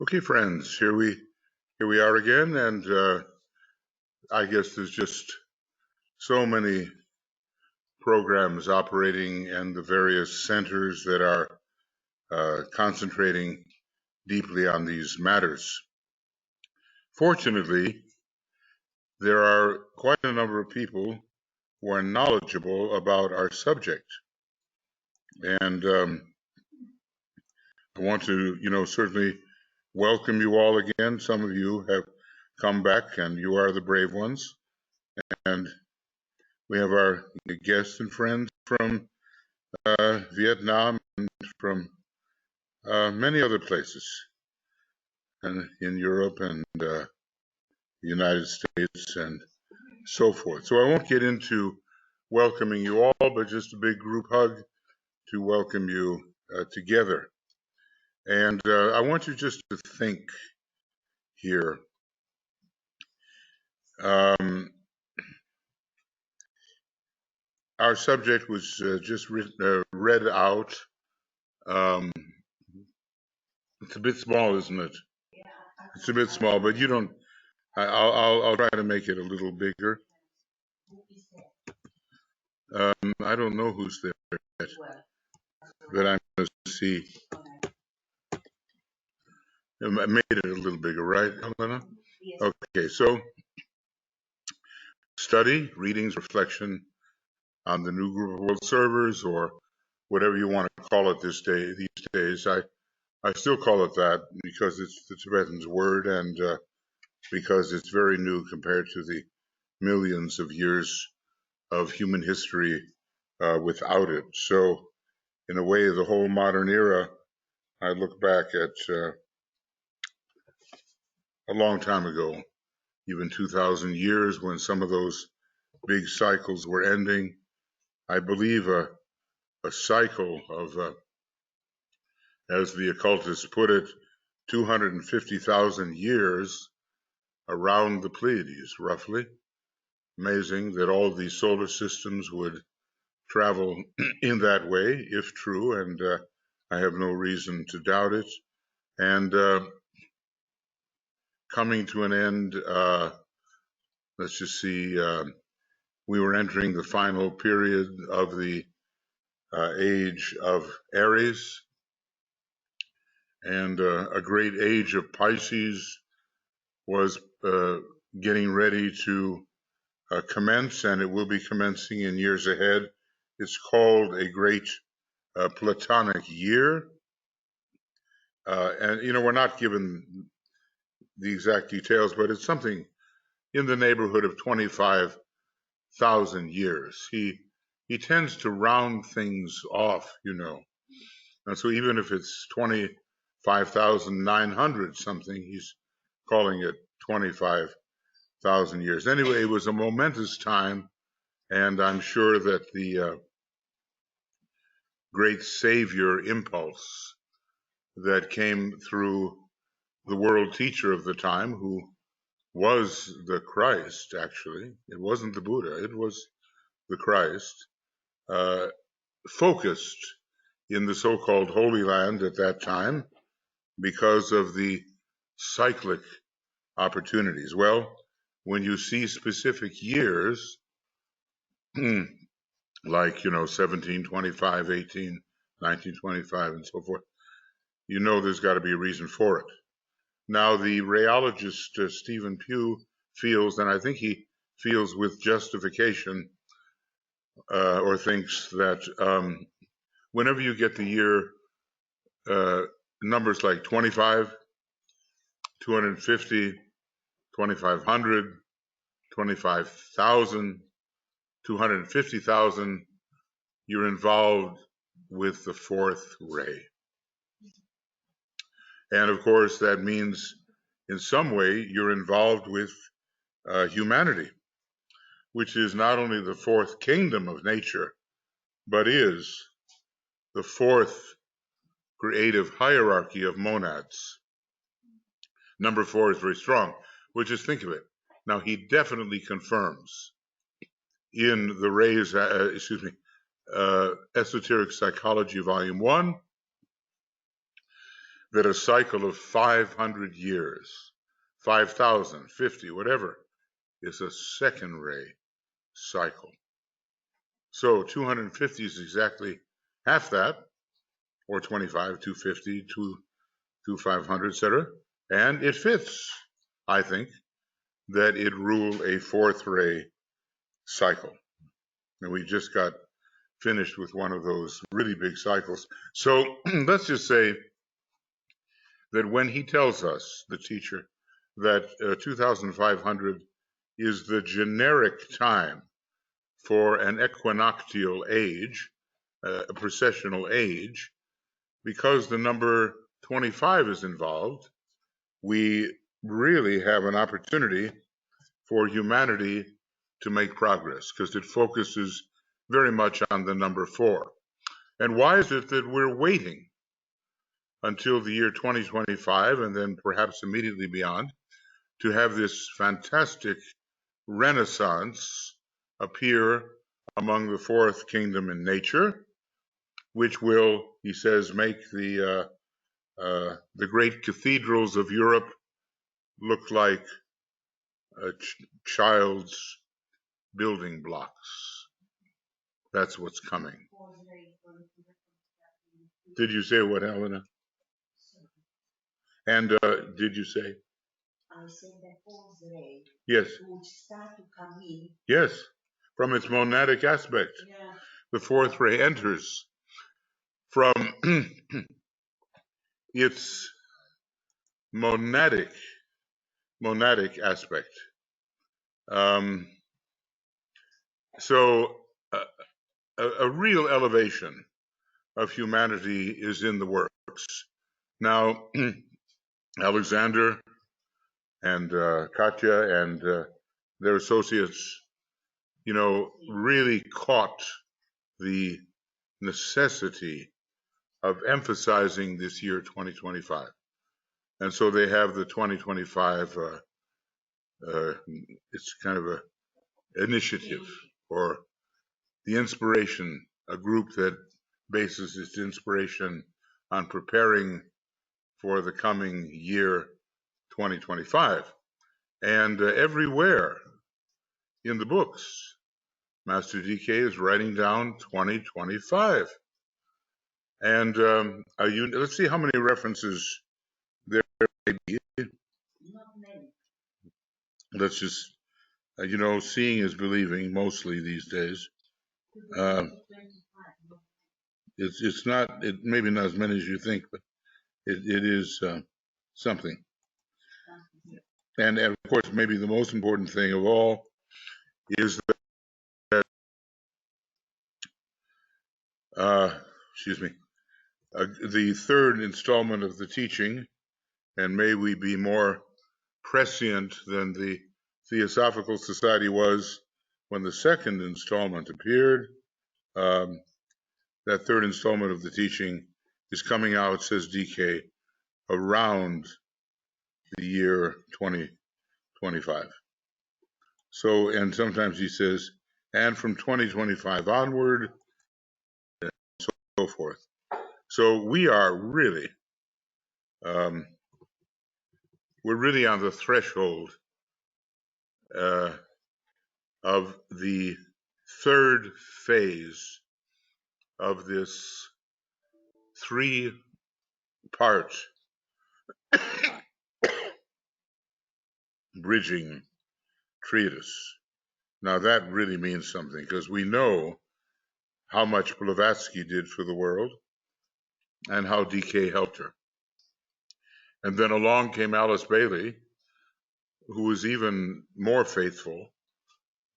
Okay, friends, here we are again, and I guess there's just so many programs operating and the various centers that are concentrating deeply on these matters. Fortunately, there are quite a number of people who are knowledgeable about our subject, and I want to, certainly welcome you all again. Some of you have come back, and you are the brave ones. And we have our guests and friends from Vietnam and from many other places, and in Europe and the United States and so forth. So I won't get into welcoming you all, but just a big group hug to welcome you together. And I want you just to think here. Our subject was just read out. It's a bit small, isn't it? It's a bit small, but you don't. I'll try to make it a little bigger. I don't know who's there yet, but I'm going to see. I made it a little bigger, right, Helena? Okay, so study, readings, reflection on the new group of world servers, or whatever you want to call it these days. I still call it that because it's the Tibetan's word, and because it's very new compared to the millions of years of human history without it. So, in a way, the whole modern era, I look back at a long time ago, even 2,000 years, when some of those big cycles were ending. I believe a cycle of, as the occultists put it, 250,000 years around the Pleiades, roughly. Amazing that all these solar systems would travel in that way, if true, and I have no reason to doubt it. And coming to an end, let's just see, we were entering the final period of the age of Aries, and a great age of Pisces was getting ready to commence, and it will be commencing in years ahead. It's called a great Platonic year. And, we're not given the exact details, but it's something in the neighborhood of 25,000 years. He tends to round things off, And so even if it's 25,900 something, he's calling it 25,000 years. Anyway, it was a momentous time, and I'm sure that the great savior impulse that came through the world teacher of the time, who was the Christ, actually. It wasn't the Buddha, it was the Christ, focused in the so-called Holy Land at that time because of the cyclic opportunities. Well, when you see specific years, like, 1725, 1925, and so forth, there's got to be a reason for it. Now, the rheologist Stephen Pugh feels, and I think he feels with justification, or thinks that whenever you get the year numbers like 25, 250, 2,500, 25,000, 250,000, you're involved with the fourth ray. And of course, that means in some way you're involved with humanity, which is not only the fourth kingdom of nature, but is the fourth creative hierarchy of monads. Number 4 is very strong. Well, just think of it. Now, he definitely confirms in the rays, Esoteric Psychology, Volume 1, that a cycle of 500 years, 5,000, 50, whatever, is a second ray cycle. So 250 is exactly half that, or 25, 250, 500, etc. And it fits, I think, that it rule a fourth ray cycle. And we just got finished with one of those really big cycles. So let's just say that when he tells us, the teacher, that 2,500 is the generic time for an equinoctial age, a precessional age, because the number 25 is involved, we really have an opportunity for humanity to make progress, because it focuses very much on the number 4. And why is it that we're waiting until the year 2025, and then perhaps immediately beyond, to have this fantastic renaissance appear among the fourth kingdom in nature, which will, he says, make the great cathedrals of Europe look like a child's building blocks. That's what's coming. Did you say what, Helena? And did you say? I said that fourth ray yes. would start to come in. Yes, from its monadic aspect. Yeah. The fourth ray enters from its monadic aspect. So a real elevation of humanity is in the works. Now, Alexander and Katya and their associates, really caught the necessity of emphasizing this year 2025. And so they have the 2025, it's kind of a initiative, or the inspiration, a group that bases its inspiration on preparing for the coming year 2025. And everywhere in the books, Master DK is writing down 2025. And let's see how many references there may be. Not many. Let's just, seeing is believing mostly these days. It's not, maybe not as many as you think, but it is something. And of course, maybe the most important thing of all is that, the third installment of the teaching, and may we be more prescient than the Theosophical Society was when the second installment appeared. That third installment of the teaching is coming out, says DK, around the year 2025. So, and sometimes he says, and from 2025 onward, and so forth. So we are really, we're really on the threshold of the third phase of this 3-part bridging treatise. Now that really means something, because we know how much Blavatsky did for the world and how DK helped her. And then along came Alice Bailey, who was even more faithful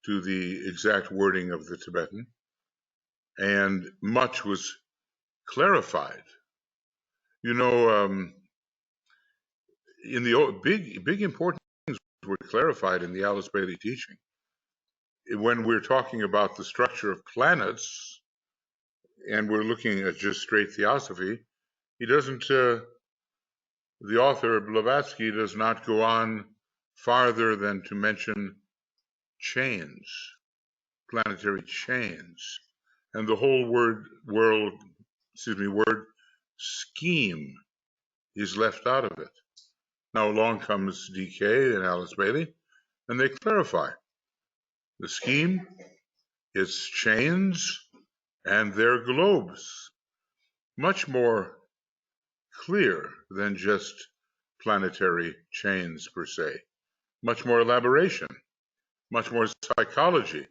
to the exact wording of the Tibetan, and much was clarified. In the big important things were clarified in the Alice Bailey teaching. When we're talking about the structure of planets, and we're looking at just straight theosophy, he doesn't, the author Blavatsky does not go on farther than to mention chains, planetary chains, and the whole word scheme is left out of it. Now along comes DK and Alice Bailey, and they clarify the scheme, its chains, and their globes. Much more clear than just planetary chains per se. Much more elaboration, much more psychology.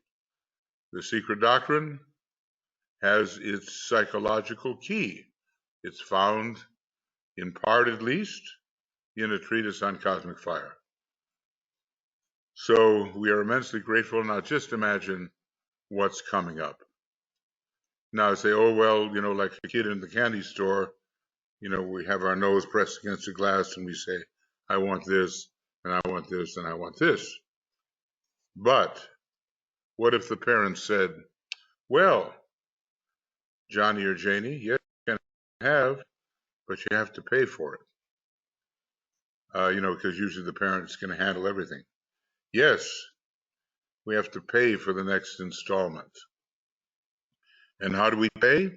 The secret doctrine has its psychological key. It's found, in part at least, in a treatise on cosmic fire. So we are immensely grateful. Now just imagine what's coming up. Now I say, oh, well, like a kid in the candy store, we have our nose pressed against the glass and we say, I want this, and I want this, and I want this. But what if the parents said, well, Johnny or Janie, yes, you can have, but you have to pay for it. Because usually the parent's going to handle everything. Yes, we have to pay for the next installment. And how do we pay?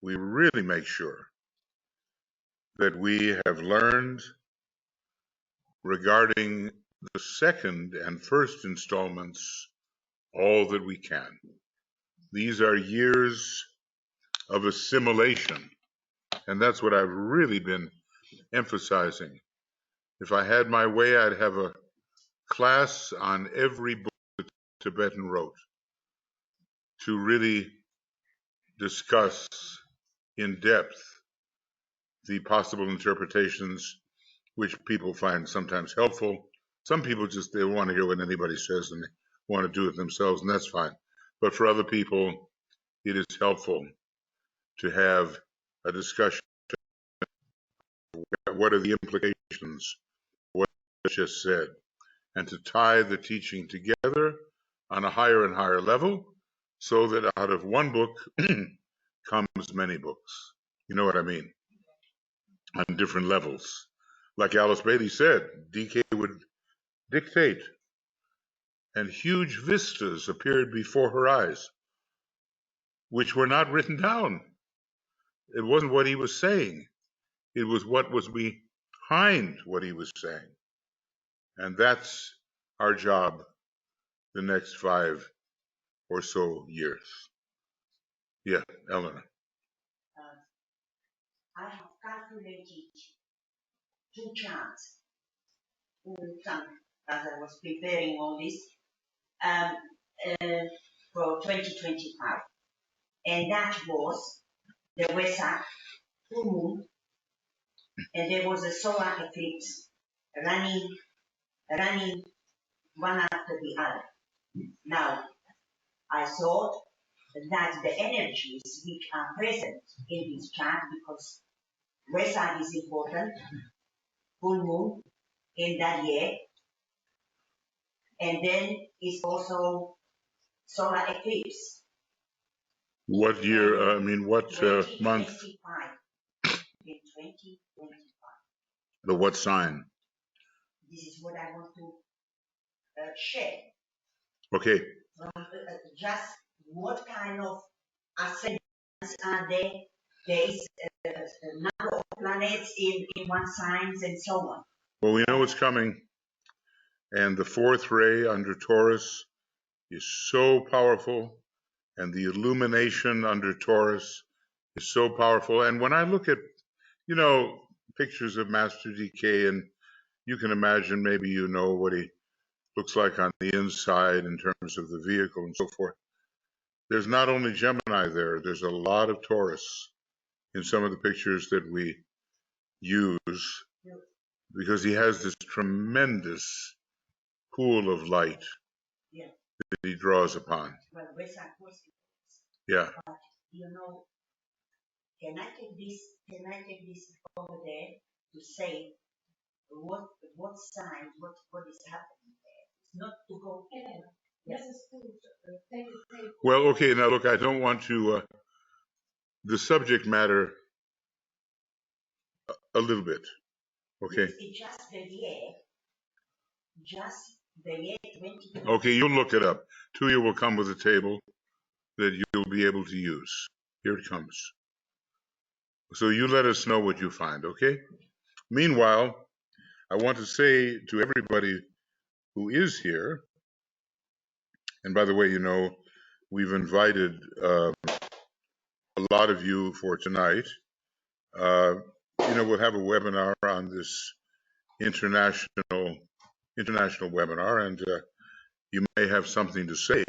We really make sure that we have learned regarding the second and first installments all that we can. These are years of assimilation, and that's what I've really been emphasizing. If I had my way, I'd have a class on every book the Tibetan wrote to really discuss in depth the possible interpretations which people find sometimes helpful. Some people just, they want to hear what anybody says and they want to do it themselves, and that's fine. But for other people, it is helpful to have a discussion. What are the implications of what I just said? And to tie the teaching together on a higher and higher level so that out of one book comes many books. You know what I mean? On different levels. Like Alice Bailey said, DK would dictate, and huge vistas appeared before her eyes, which were not written down. It wasn't what he was saying. It was what was behind what he was saying. And that's our job the next 5 or so years. Yeah, Eleanor. I have calculated 2 charts as I was preparing all this for 2025. And that was the Wesak full moon, and there was a solar eclipse running one after the other. Now, I thought that the energies which are present in this chart, because Wesak is important, full moon in that year, and then is also solar eclipse. What year, what month? 2025. In 2025. But what sign? This is what I want to share. Okay. Just what kind of ascendants are there? There is a number of planets in one sign and so on. Well, we know it's coming. And the 4th ray under Taurus is so powerful. And the illumination under Taurus is so powerful. And when I look at, pictures of Master DK, and you can imagine, maybe what he looks like on the inside in terms of the vehicle and so forth. There's not only Gemini there's a lot of Taurus in some of the pictures that we use, because he has this tremendous pool of light that he draws upon. Well, yeah. But, can I take this over there to say what sign, what is happening there? It's not to go there. Yes. Well, okay, now look, I don't want to, the subject matter a little bit, okay? It's just the year 2020. Okay, you'll look it up. Tuya will come with a table that you'll be able to use. Here it comes. So you let us know what you find, okay? Meanwhile, I want to say to everybody who is here, and by the way, we've invited a lot of you for tonight. We'll have a webinar on this international webinar, and you may have something to say,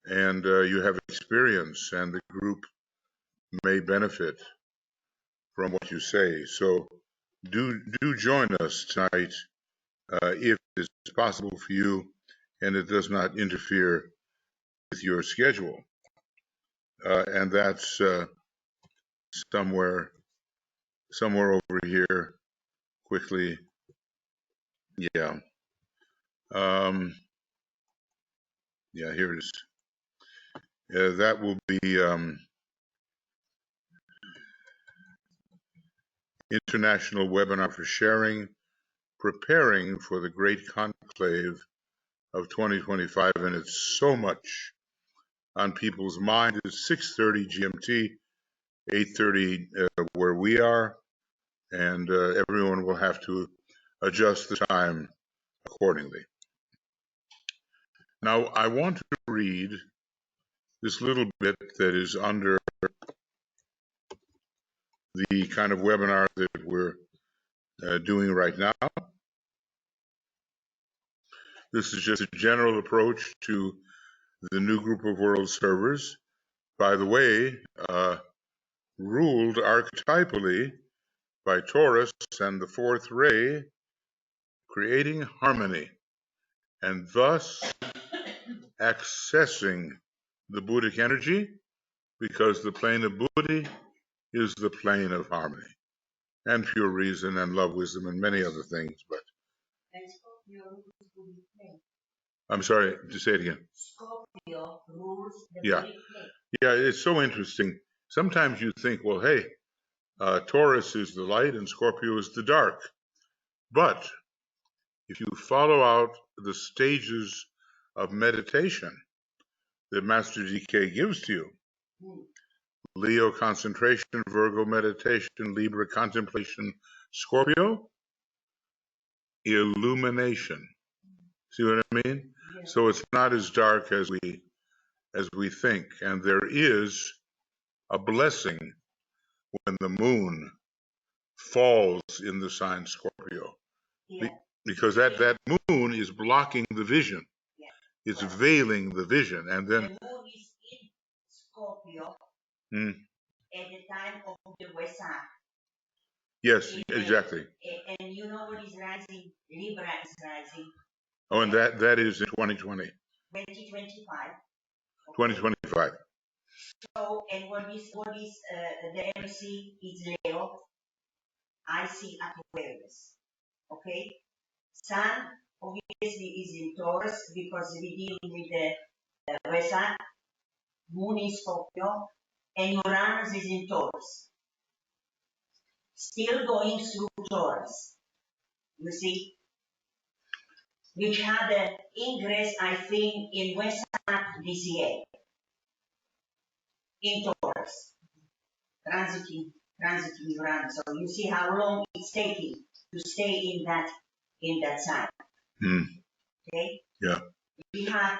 and you have experience, and the group may benefit from what you say. So do join us tonight if it's possible for you and it does not interfere with your schedule. And that's somewhere over here quickly. Yeah. Yeah, here it is. That will be International Webinar for Sharing, Preparing for the Great Conclave of 2025, and it's so much on people's mind. It's 6:30 GMT, 8:30 where we are, and everyone will have to adjust the time accordingly. Now, I want to read this little bit that is under the kind of webinar that we're doing right now. This is just a general approach to the new group of world servers. By the way, ruled archetypally by Taurus and the fourth ray, creating harmony, and thus accessing the Buddhic energy, because the plane of Buddhi is the plane of harmony and pure reason and love, wisdom, and many other things. But I'm sorry to say it again. Scorpio rules the Yeah. Buddhic plane. Yeah, it's so interesting. Sometimes you think, well, hey, Taurus is the light and Scorpio is the dark. But if you follow out the stages of meditation that Master DK gives to you, Leo concentration, Virgo meditation, Libra contemplation, Scorpio illumination. See what I mean? Yes. So it's not as dark as we think, and there is a blessing when the moon falls in the sign Scorpio. Yeah. Because that moon is blocking the vision. Yeah. It's veiling the vision, and then the moon is in Scorpio at the time of the Wesak. Yes, exactly. And you know what is rising? Libra is rising. Oh, and that is in 2020. 2025. Okay. 2025. So, and what is the MC is Leo. I see Aquarius. Okay. Sun obviously is in Taurus because we deal with the Wesak. Moon is Scorpio, and Uranus is in Taurus. Still going through Taurus. You see, which had an ingress, I think, in Wesak this year. In Taurus, transiting Uranus. So you see how long it's taking to stay in that sign. Okay. Yeah. We have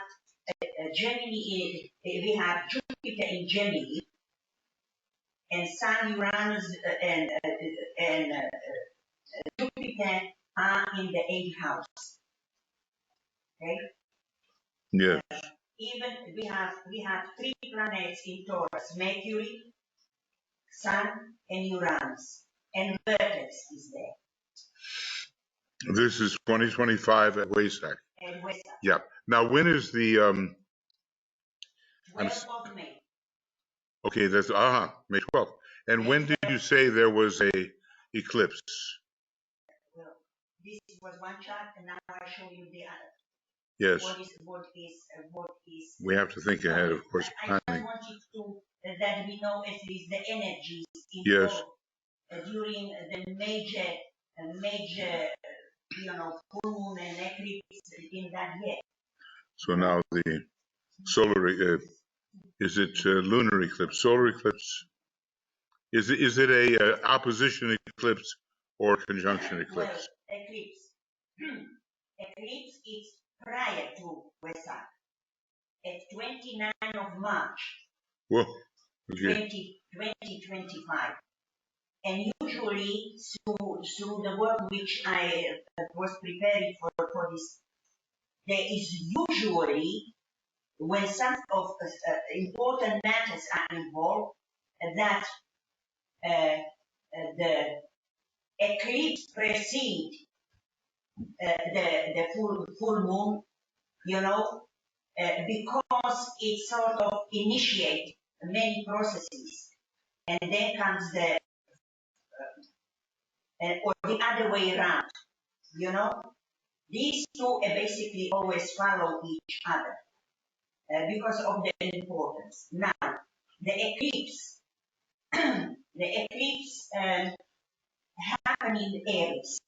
Gemini. We have Jupiter in Gemini, and Sun, Uranus, and Jupiter are in the 8th house. Okay. Yeah. Even we have 3 planets in Taurus: Mercury, Sun, and Uranus, and Vertex is there. This is 2025 at Wesak. And Wesak. Yeah. Now, when is the 12th of May. Okay, that's May 12th. And when did you say there was a eclipse? Well, this was one chart, and now I show you the other. Yes. What is? We have to think ahead, of course. I wanted to that we know at least the energies Yes. involved during the major, full moon and eclipse in that year. So now the solar Is it lunar eclipse, solar eclipse? Is it a opposition eclipse or conjunction eclipse? Well, eclipse. Eclipse is prior to Wesak, at 29 of March, Well, okay. 2025. And usually, through the work which I was preparing for this, there is usually, when some of important matters are involved, that the eclipse precedes the full moon, you know, because it sort of initiates many processes. And then comes or the other way around, you know. These two basically always follow each other because of the importance. Now, the eclipse, the eclipse happened in Aries.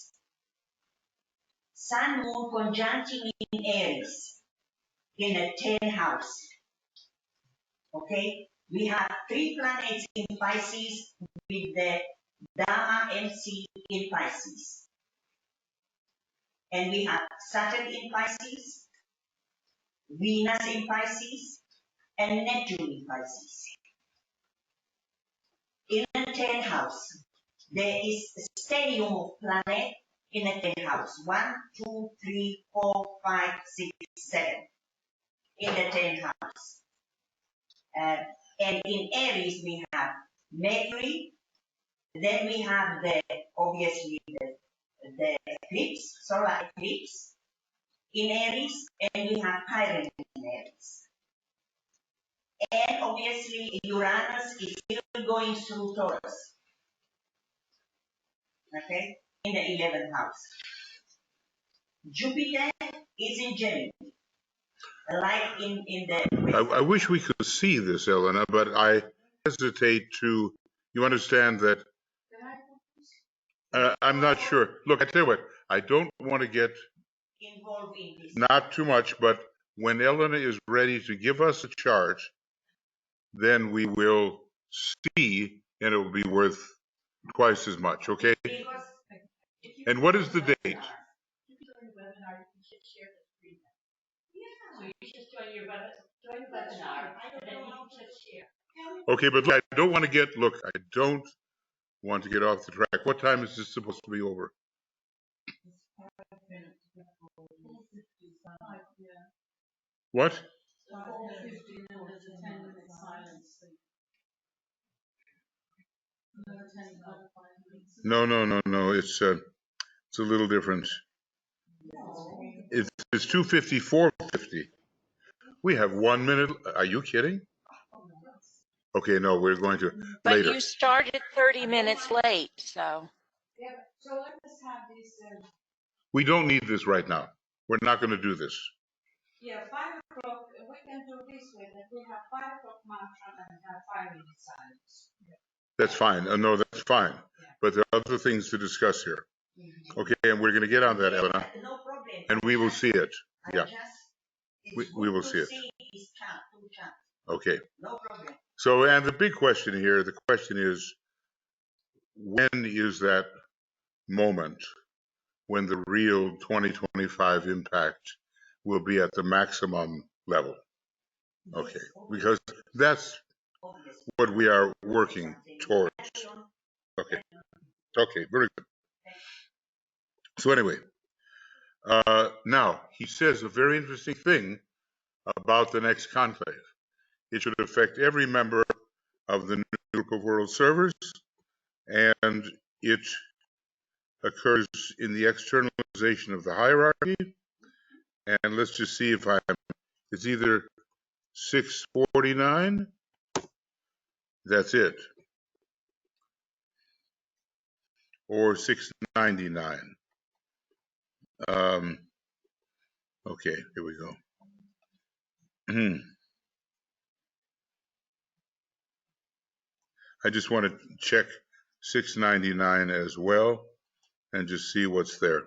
Sun Moon conjuncting in Aries in a 10 house. Okay, we have 3 planets in Pisces with the Dharma MC in Pisces. And we have Saturn in Pisces, Venus in Pisces, and Neptune in Pisces. In a 10 house, there is a stellium of planet in a 10 house. 1, 2, 3, 4, 5, 6, 7 in the 10 house. And in Aries, we have Mercury. Then we have obviously the eclipse, solar eclipse in Aries, and we have Chiron in Aries. And obviously Uranus is still going through Taurus, okay, in the 11th house. Jupiter is in Gemini, like in the... I wish we could see this, Elena, but I hesitate to, you understand that I'm not sure. Look, I tell you what, I don't want to get involved in this. Not too much, but when Elena is ready to give us a chart, then we will see, and it will be worth twice as much, okay? And what is the date? Okay, but look, I don't want to get off the track. What time is this supposed to be over? What? No. It's a little different. It's 2:54:50. We have 1 minute. Are you kidding? Okay, no, we're going to But later. you started 30 minutes late, so. Yeah, so let us have this. We don't need this right now. We're not going to do this. Yeah, 5 o'clock. We can do this way. That we have 5 o'clock mantra and have 5 minutes silence. That's fine. No, that's fine. But there are other things to discuss here. Okay, and we're going to get on that, Elena. No problem. And we will see it. Yeah. We will see it. Okay. No problem. So, and the big question here, the question is, when is that moment when the real 2025 impact will be at the maximum level? Okay, because that's what we are working towards. Okay, very good. So anyway, now he says a very interesting thing about the next conclave. It should affect every member of the new group of world servers, and it occurs in the externalization of the hierarchy. And let's just see if it's either 649, that's it, or 699. Okay, here we go. I just want to check 699 as well and just see what's there.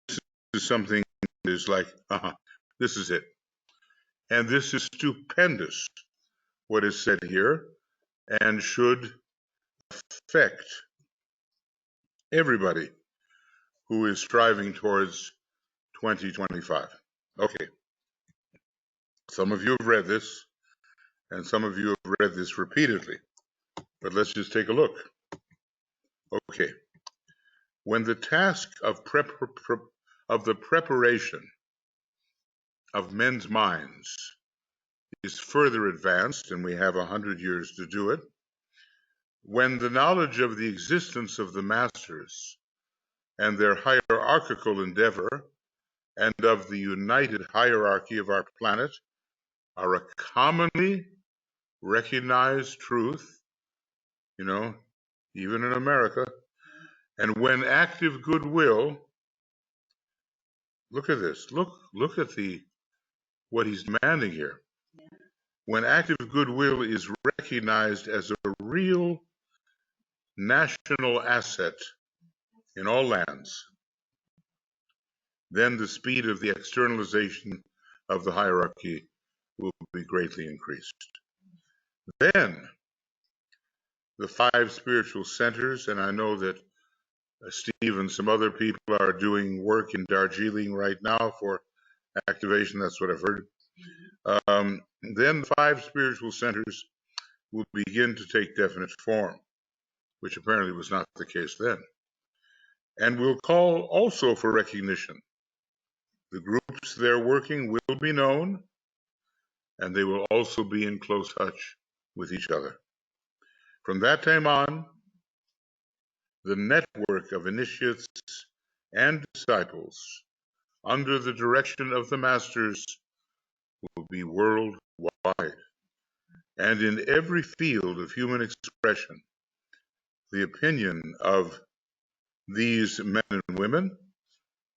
This is something is like, this is it. And this is stupendous, what is said here, and should affect everybody who is striving towards 2025. Okay, some of you have read this, and some of you have read this repeatedly, but let's just take a look. Okay, when the task of the preparation of men's minds is further advanced, and we have 100 years to do it, when the knowledge of the existence of the masters and their hierarchical endeavor and of the united hierarchy of our planet are a commonly recognized truth, even in America, and when active goodwill, look at this, look at what he's demanding here. When active goodwill is recognized as a real national asset in all lands, then the speed of the externalization of the hierarchy will be greatly increased. Then the 5 spiritual centers, and I know that Steve and some other people are doing work in Darjeeling right now for activation, that's what I've heard. Then the 5 spiritual centers will begin to take definite form, which apparently was not the case then. And will call also for recognition. The groups they're working will be known, and they will also be in close touch with each other. From that time on, the network of initiates and disciples under the direction of the masters will be worldwide. And in every field of human expression, the opinion of these men and women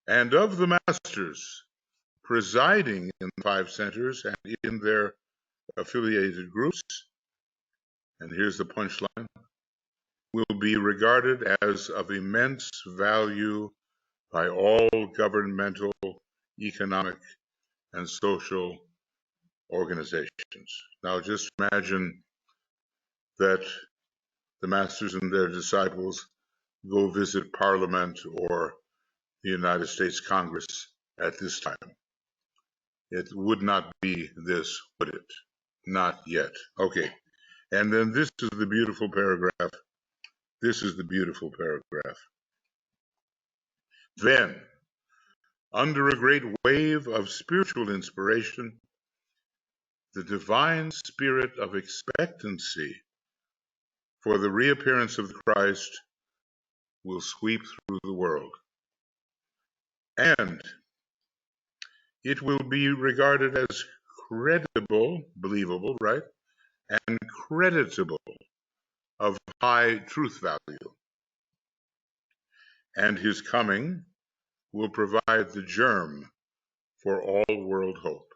and of the masters presiding in the 5 centers and in their affiliated groups, and here's the punchline, will be regarded as of immense value by all governmental, economic, and social organizations. Now just imagine that the masters and their disciples go visit Parliament or the United States Congress at this time. It would not be this, would it? Not yet. Okay. And then this is the beautiful paragraph. This is the beautiful paragraph. Then, under a great wave of spiritual inspiration, the divine spirit of expectancy for the reappearance of Christ will sweep through the world. And it will be regarded as credible, believable, right? And creditable, of high truth value. And his coming will provide the germ for all world hope.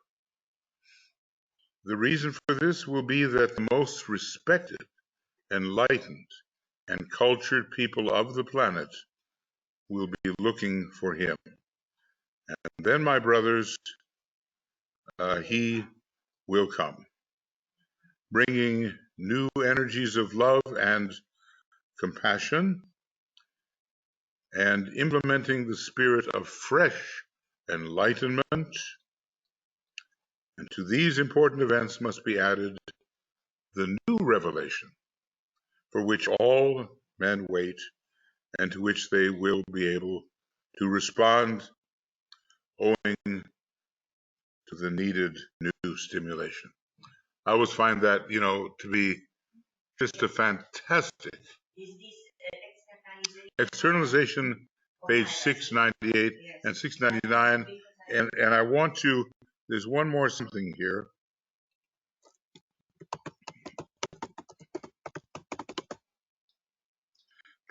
The reason for this will be that the most respected, enlightened, and cultured people of the planet will be looking for him. And then, my brothers, he will come, bringing new energies of love and compassion, and implementing the spirit of fresh enlightenment. And to these important events must be added the new revelation, for which all men wait, and to which they will be able to respond owing to the needed new stimulation. I always find that, to be just a fantastic externalization, page 698 and 699. And I want to, there's one more something here.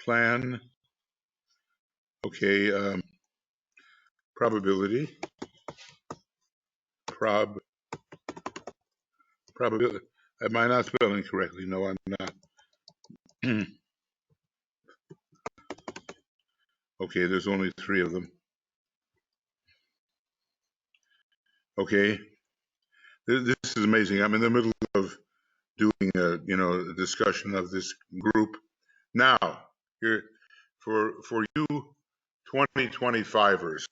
Plan, okay, probability, probability. Am I not spelling correctly? No, I'm not. Okay, there's only 3 of them. Okay, this is amazing. I'm in the middle of doing a discussion of this group now. Here for you 2025ers,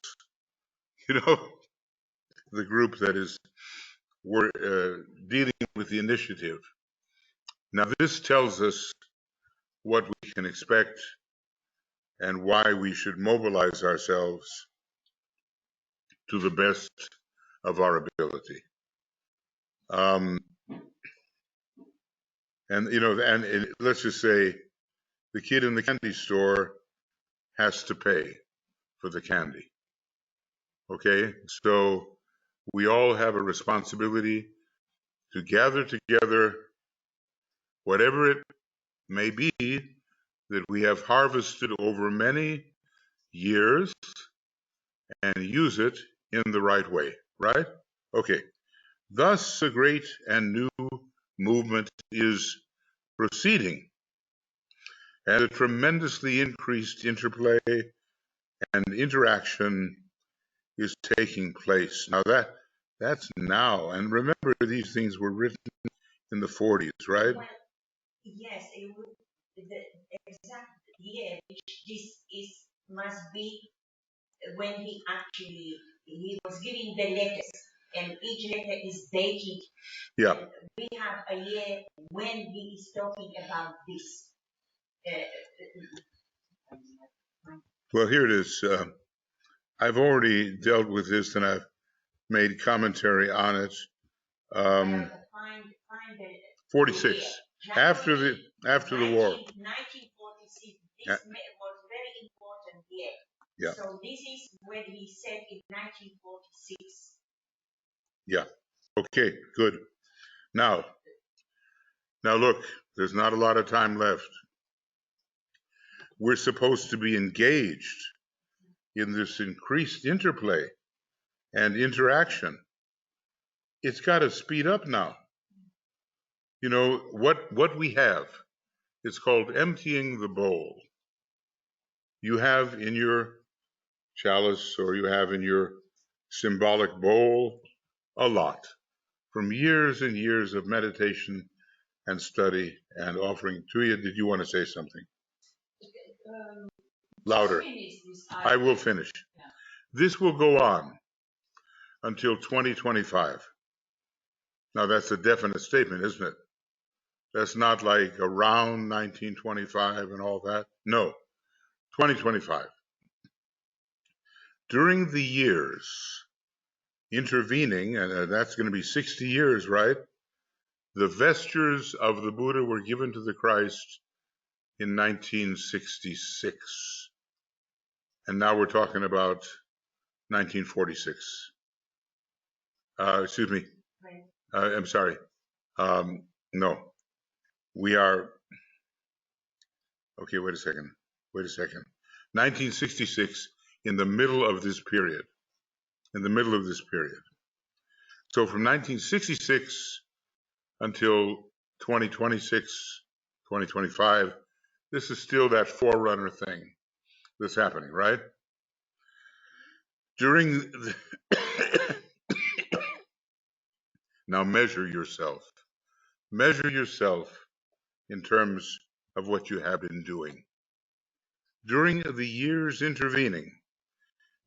the group that is we're dealing with the initiative. Now, this tells us what we can expect and why we should mobilize ourselves to the best of our ability. And let's just say the kid in the candy store has to pay for the candy. Okay, so we all have a responsibility to gather together whatever it may be that we have harvested over many years and use it in the right way, right? Okay, thus a great and new movement is proceeding, and a tremendously increased interplay and interaction is taking place. Now that's now, and remember these things were written in the 40s, right? Well, yes, the exact year which this is must be when he was giving the letters, and each letter is dated. Yeah. And we have a year when he is talking about this. Well, here it is. I've already dealt with this, and I've made commentary on it. Find 46 after the war. 1946. This was very important year. Yeah. So this is when he said in 1946. Yeah. Okay. Good. Now look. There's not a lot of time left. We're supposed to be engaged in this increased interplay and interaction. It's got to speed up now. You know what we have. It's called emptying the bowl. You have in your chalice, or you have in your symbolic bowl, a lot from years and years of meditation and study and offering to you. Did you want to say something? Louder. I will finish. Yeah. This will go on until 2025. Now that's a definite statement, isn't it? That's not like around 1925 and all that. No, 2025. During the years intervening, and that's going to be 60 years, right? The vestures of the Buddha were given to the Christ in 1966. And now we're talking about 1946. Excuse me. I'm sorry. No, we are. Okay, wait a second. 1966, in the middle of this period. So from 1966 until 2026, 2025, this is still that forerunner thing that's happening, right? Now measure yourself. Measure yourself in terms of what you have been doing. During the years intervening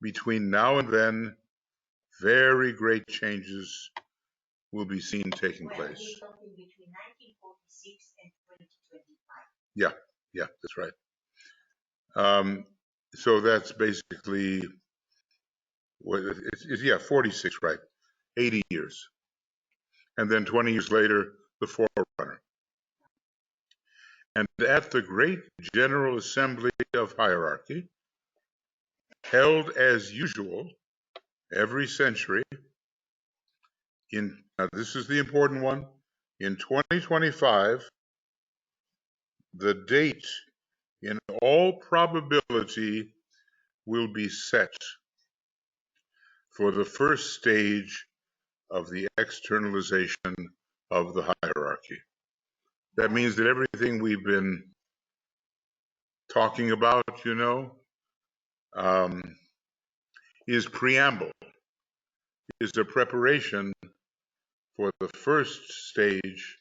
between now and then, very great changes will be seen taking place. We're talking between 1946 and 2025. Yeah, that's right. So that's basically what it's 46, right? 80 years. And then 20 years later, the forerunner. And at the great General Assembly of Hierarchy, held as usual every century, now this is the important one, in 2025, the date in all probability will be set for the first stage of the externalization of the hierarchy. That means that everything we've been talking about, is preamble. is a preparation for the first stage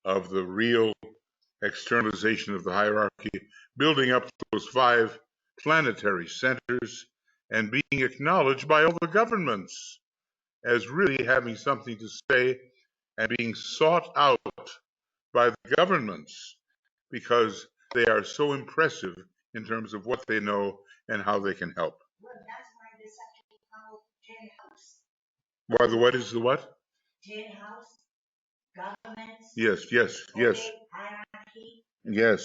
of the real externalization of the hierarchy, building up those 5 planetary centers and being acknowledged by all the governments as really having something to say and being sought out by the governments because they are so impressive in terms of what they know and how they can help. Well, that's why there's actually called jailhouse. Why the what is the what? Jailhouse, governments, Yes, hierarchy, yes.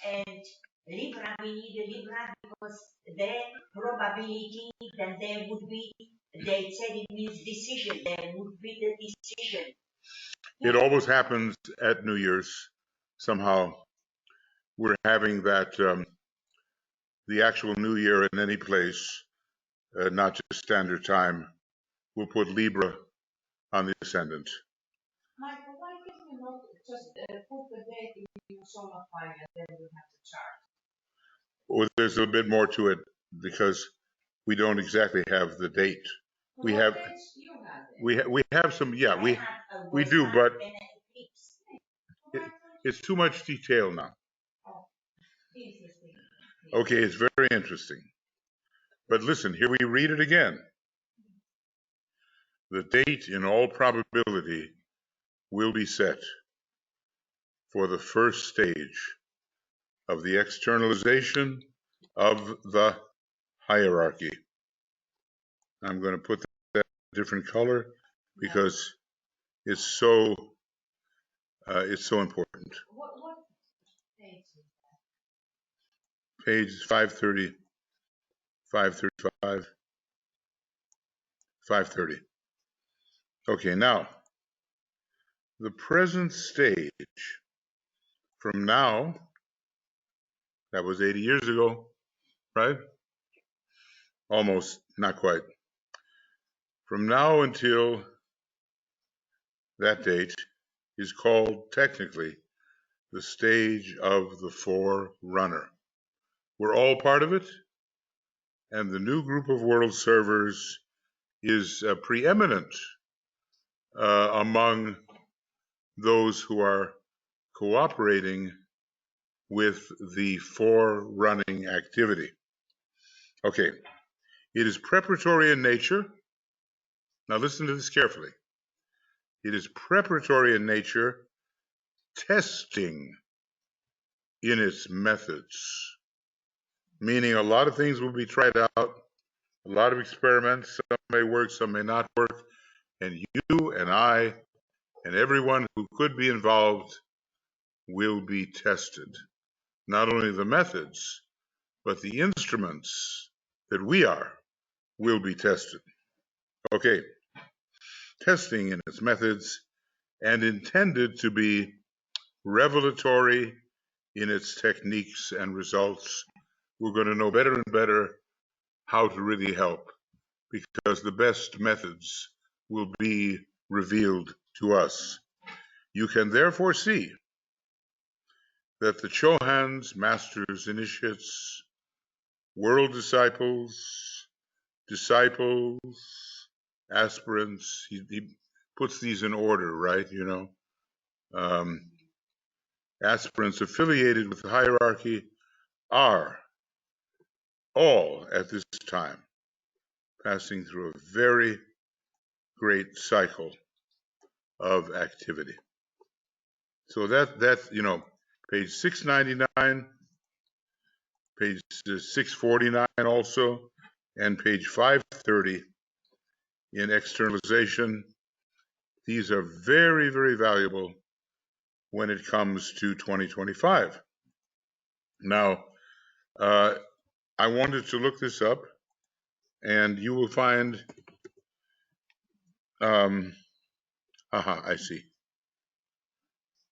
and Libra, we need a Libra because their probability that there would be, they said it means decision, there would be the decision. It always happens at New Year's. Somehow we're having that, the actual New Year in any place, not just standard time, we'll put Libra on the ascendant. Michael, why can we not just put the date in your solar file and then we have the chart? Well, there's a bit more to it because we don't exactly have the date. Well, We what have, dates you have there? we have some, yeah, we do, but it's too much detail now. Oh, interesting. Okay, it's very interesting. But listen, here we read it again. The date, in all probability, will be set for the first stage of the externalization of the hierarchy. I'm going to put that in a different color because it's so important. What date is that? Page 530, 535, 530. Okay, now, the present stage from now, that was 80 years ago, right? Almost, not quite. From now until that date is called technically the stage of the forerunner. We're all part of it, and the new group of world servers is preeminent among those who are cooperating with the forerunning activity. Okay, it is preparatory in nature. Now listen to this carefully. It is preparatory in nature, testing in its methods, meaning a lot of things will be tried out, a lot of experiments, some may work, some may not work, and you and I and everyone who could be involved will be tested. Not only the methods, but the instruments that we are will be tested. Okay, testing in its methods and intended to be revelatory in its techniques and results. We're going to know better and better how to really help because the best methods will be revealed to us. You can therefore see that the Chohans, masters, initiates, world disciples, aspirants, he puts these in order, right? You know, aspirants affiliated with the hierarchy are all at this time passing through a very great cycle of activity. So that's, you know, page 699, page 649 also, and page 530 in externalization. These are very, very valuable when it comes to 2025. Now, I wanted to look this up, and you will find, I see.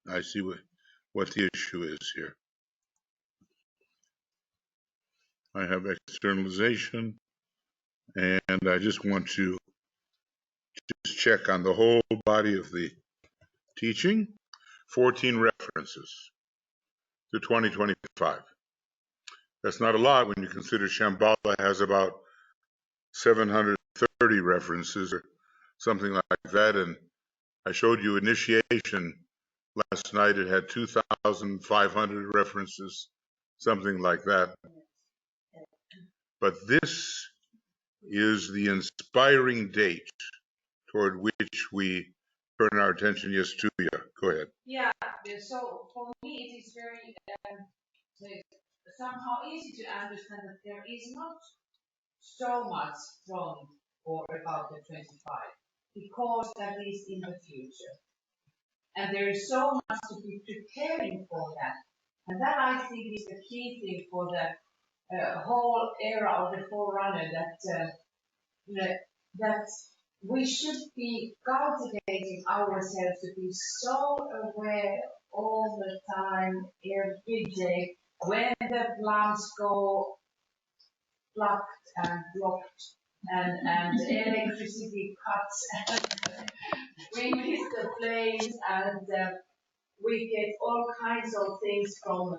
I see what the issue is here. I have externalization, and I just want to just check on the whole body of the teaching. 14 references to 2025. That's not a lot when you consider Shambhala has about 730 30 references or something like that. And I showed you initiation last night. It had 2,500 references, something like that. But this is the inspiring date toward which we turn our attention. Yes, Julia, go ahead. Yeah, so for me it is very somehow easy to understand that there is not so much wrong or about the 25 because that is in the future. And there is so much to be preparing for that. And that I think is the key thing for the whole era of the Forerunner that we should be cultivating ourselves to be so aware all the time, every day, when the plants go plucked and blocked and electricity cuts and we miss the planes and we get all kinds of things from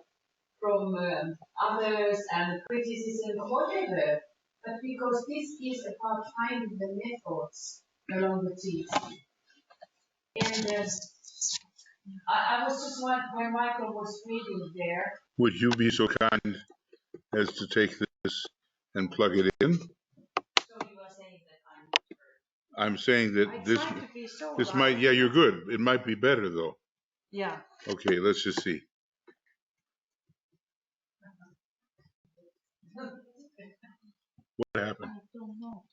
others and criticism, whatever. But because this is about finding the methods along the teeth. And I was just wondering, when Michael was reading there. Would you be so kind as to take this and plug it in? So you are saying that I'm saying that this might, yeah, you're good. It might be better though. Yeah. Okay, let's just see. What happened? I don't know.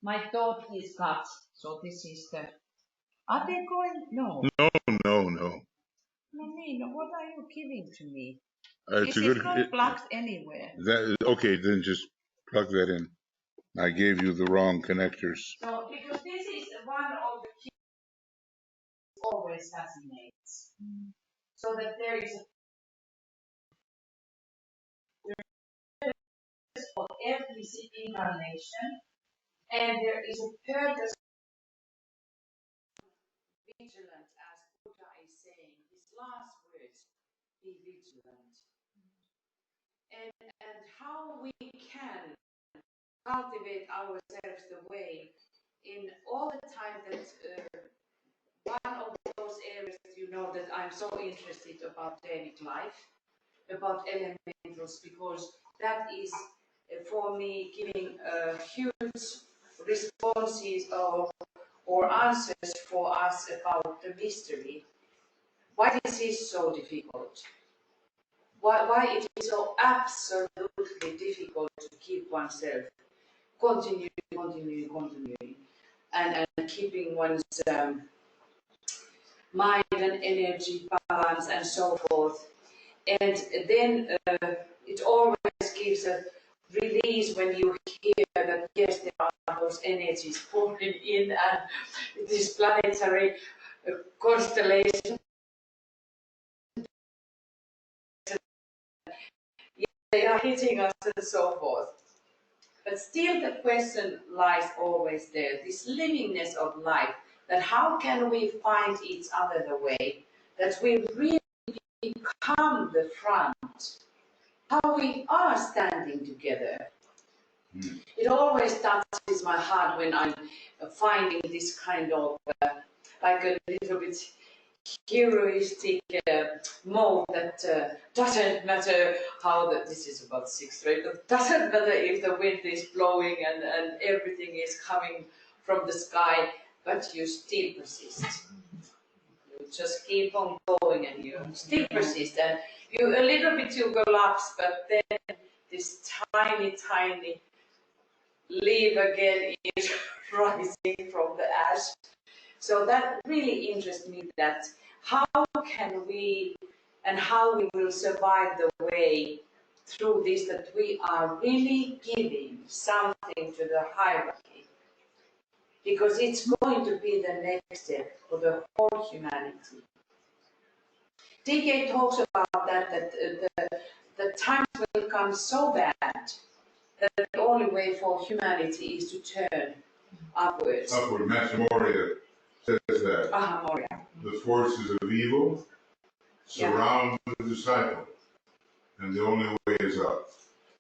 My thought is cut, so this is the. Are they going? No. No. No, what are you giving to me? It's This is not plugged anywhere. Okay, then just plug that in. I gave you the wrong connectors. So, because this is one of the keys always fascinates. So that there is for every incarnation, and there is a purpose. Vigilant, as Buddha is saying, his last words, be vigilant. And how we can cultivate ourselves the way in all the time that one of those areas that I'm so interested about dynamic life, about elementals, because that is for me giving huge responses or answers for us about the mystery. Why this is so difficult? Why it is so absolutely difficult to keep oneself continuing, and keeping one's mind and energy balance and so forth. And then it always gives a release when you hear that yes, there are those energies pouring in and this planetary constellation. They are hitting us and so forth. But still the question lies always there, this livingness of life, that how can we find each other the way, that we really become the front, how we are standing together. It always touches my heart when I'm finding this kind of like a little bit heroistic mode that doesn't matter how this is about 6th grade, it doesn't matter if the wind is blowing and everything is coming from the sky, but you still persist. You just keep on going and you still persist, and you a little bit you collapse, but then this tiny leaf again is rising from the ash. So that really interests me, that how can we and how we will survive the way through this, that we are really giving something to the hierarchy. Because it's going to be the next step for the whole humanity. DK talks about that the times will come so bad that the only way for humanity is to turn upwards. Upward, Master Moria says that Moria. the forces of evil surround the disciple, and the only way is up.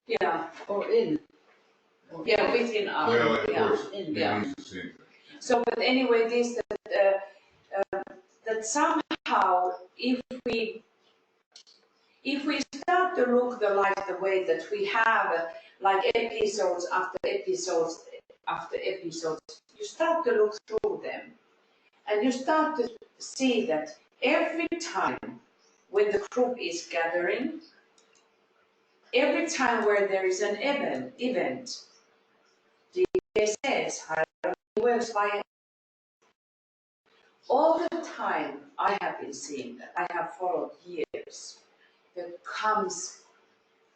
Yeah, or in. Yeah, within our. Well, of Yeah. course, it Yeah. means the same thing. So, but anyway, this that somehow, if we start to look the life the way that we have, like episodes after episodes after episodes, you start to look through them, and you start to see that every time when the group is gathering, every time where there is an event, the says hierarchy works by. All the time I have been seeing that, I have followed years, there comes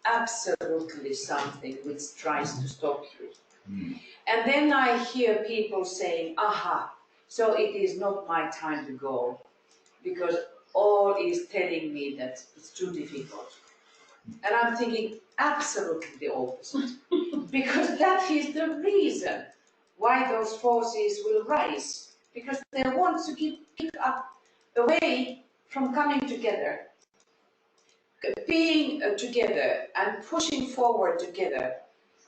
absolutely something which tries to stop you. Mm. And then I hear people saying, aha, so it is not my time to go, because all is telling me that it's too difficult. And I'm thinking absolutely the opposite, because that is the reason why those forces will rise, because they want to keep up away from coming together, being together and pushing forward together.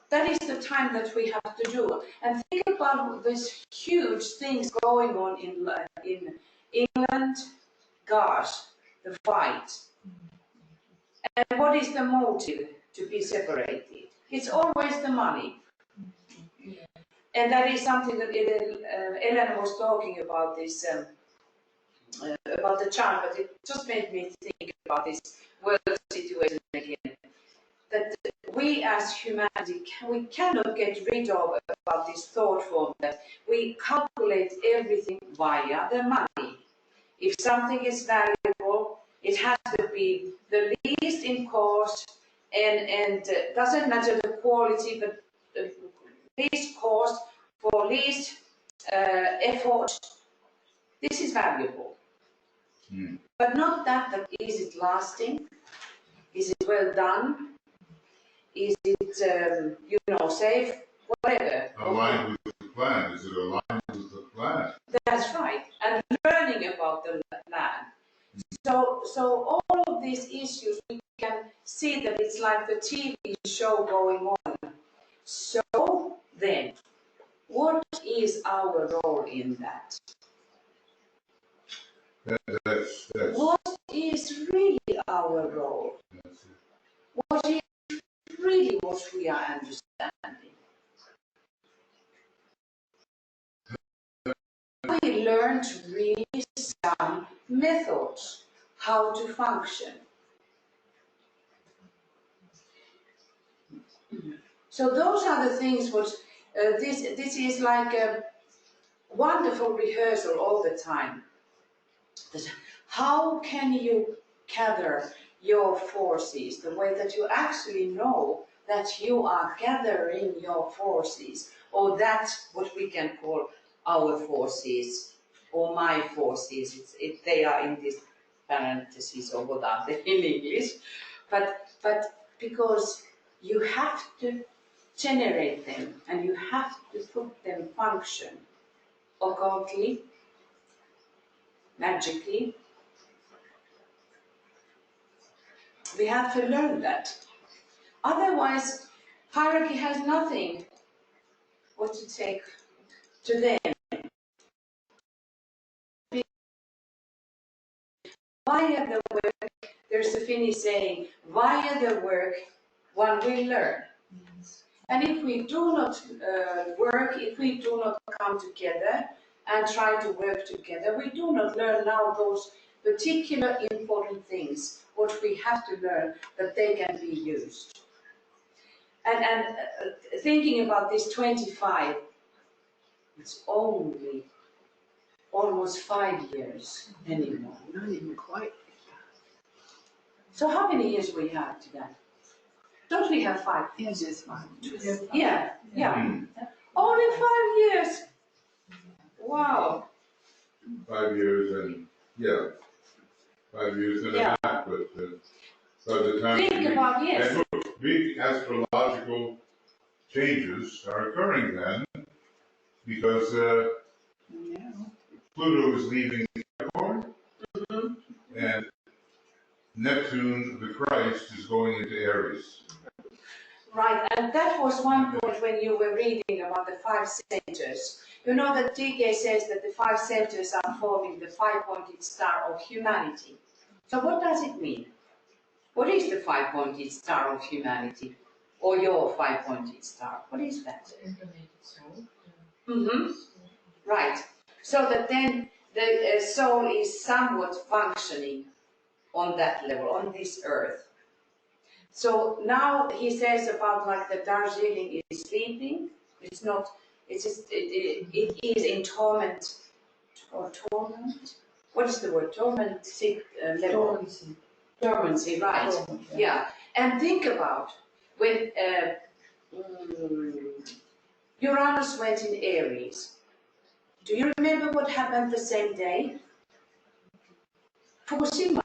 That is the time that we have to do. And think about these huge things going on in England. Gosh, the fight. And what is the motive to be separated? It's always the money. And that is something that Ellen was talking about this, about the child, but it just made me think about this world situation again. That we as humanity, we cannot get rid of about this thought form that we calculate everything via the money. If something is valuable, it has to be the least in cost, and doesn't matter the quality, but the least cost for least effort. This is valuable. Mm. But not that is it lasting? Is it well done? Is it, safe? Whatever. Aligned with the plan. Is it aligned with the plan? That's right. And learning about the land. So all of these issues, we can see that it's like the TV show going on. So then, what is our role in that? That's What is really our role? What is really what we are understanding? We learn to read some methods, how to function. So those are the things which this is like a wonderful rehearsal all the time. How can you gather your forces the way that you actually know that you are gathering your forces, or that what we can call our forces or my forces. They are in this parentheses or what are they in English, but because you have to generate them and you have to put them function occultly, magically. We have to learn that. Otherwise, hierarchy has nothing what to take to them. Via the work, there's a Finnish saying, via the work, one will learn. And if we do not work, if we do not come together and try to work together, we do not learn now those particular important things, what we have to learn, that they can be used. And thinking about this 25, it's only almost 5 years anymore. Not even quite. So how many years we have to that? Don't we have 5? Yes, it's fine. Yeah. Mm. Only 5 years. Wow. 5 years and 5 years and Yeah. a half. But by the time Think about, yes. and look, big astrological changes are occurring then, because Yeah. Pluto is leaving Capricorn, Mhm. and Neptune, the Christ, is going into Aries. Right, and that was one point when you were reading about the 5 centers. You know that DK says that the 5 centers are forming the 5-pointed star of humanity. So what does it mean? What is the 5-pointed star of humanity? Or your 5-pointed star? What is that? Mm-hmm. Right. So that then the soul is somewhat functioning on that level, on this earth. So now he says about like the Darjeeling is sleeping. It's not, it's just, it is in torment, or torment? What is the word? Torment level? Dormancy. Dormancy, right. Dormancy, yeah. And think about when Uranus went in Aries. Do you remember what happened the same day? Fukushima.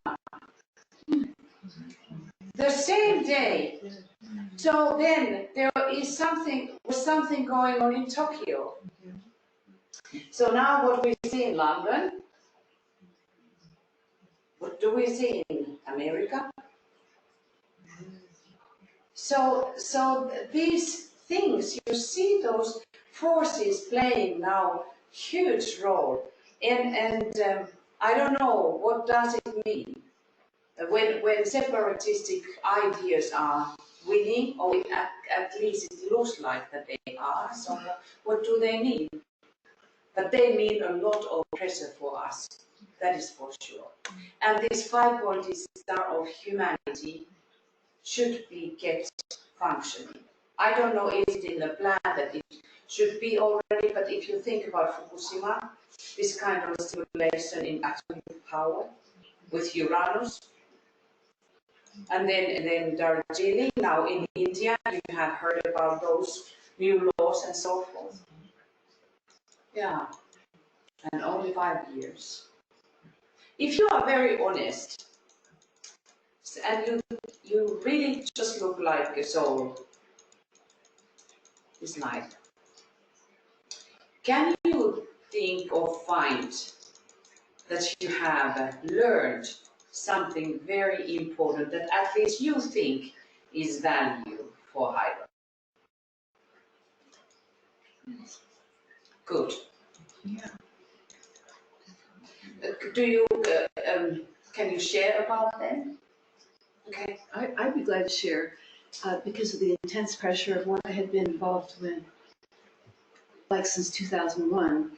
The same day. So then there was something going on in Tokyo. So now what we see in London, what do we see in America? So these things, you see those forces playing now huge role. And I don't know, what does it mean? When separatistic ideas are winning, or at least it looks like that they are, so what do they mean? But they mean a lot of pressure for us, that is for sure. And this 5-pointed star of humanity should be kept functioning. I don't know if it's in the plan that it should be already, but if you think about Fukushima, this kind of stimulation in atomic power with Uranus, and then Darjeeling, now in India, you have heard about those new laws and so forth. Yeah, and only 5 years. If you are very honest, and you really just look like a soul this night, can you think or find that you have learned something very important that at least you think is value for Hydra? Good. Yeah. Do you, can you share about them? Okay. I'd be glad to share because of the intense pressure of what I had been involved with, like since 2001.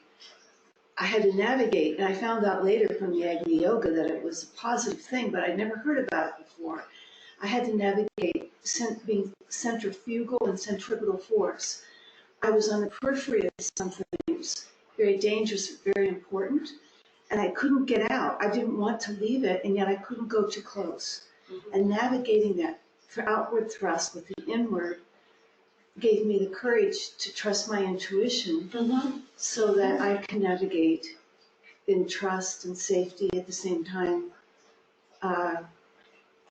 I had to navigate, and I found out later from the Agni Yoga that it was a positive thing, but I'd never heard about it before. I had to navigate being centrifugal and centripetal force. I was on the periphery of something very dangerous, very important, and I couldn't get out. I didn't want to leave it, and yet I couldn't go too close. Mm-hmm. And navigating that outward thrust with the inward gave me the courage to trust my intuition, mm-hmm. so that I can navigate in trust and safety at the same time,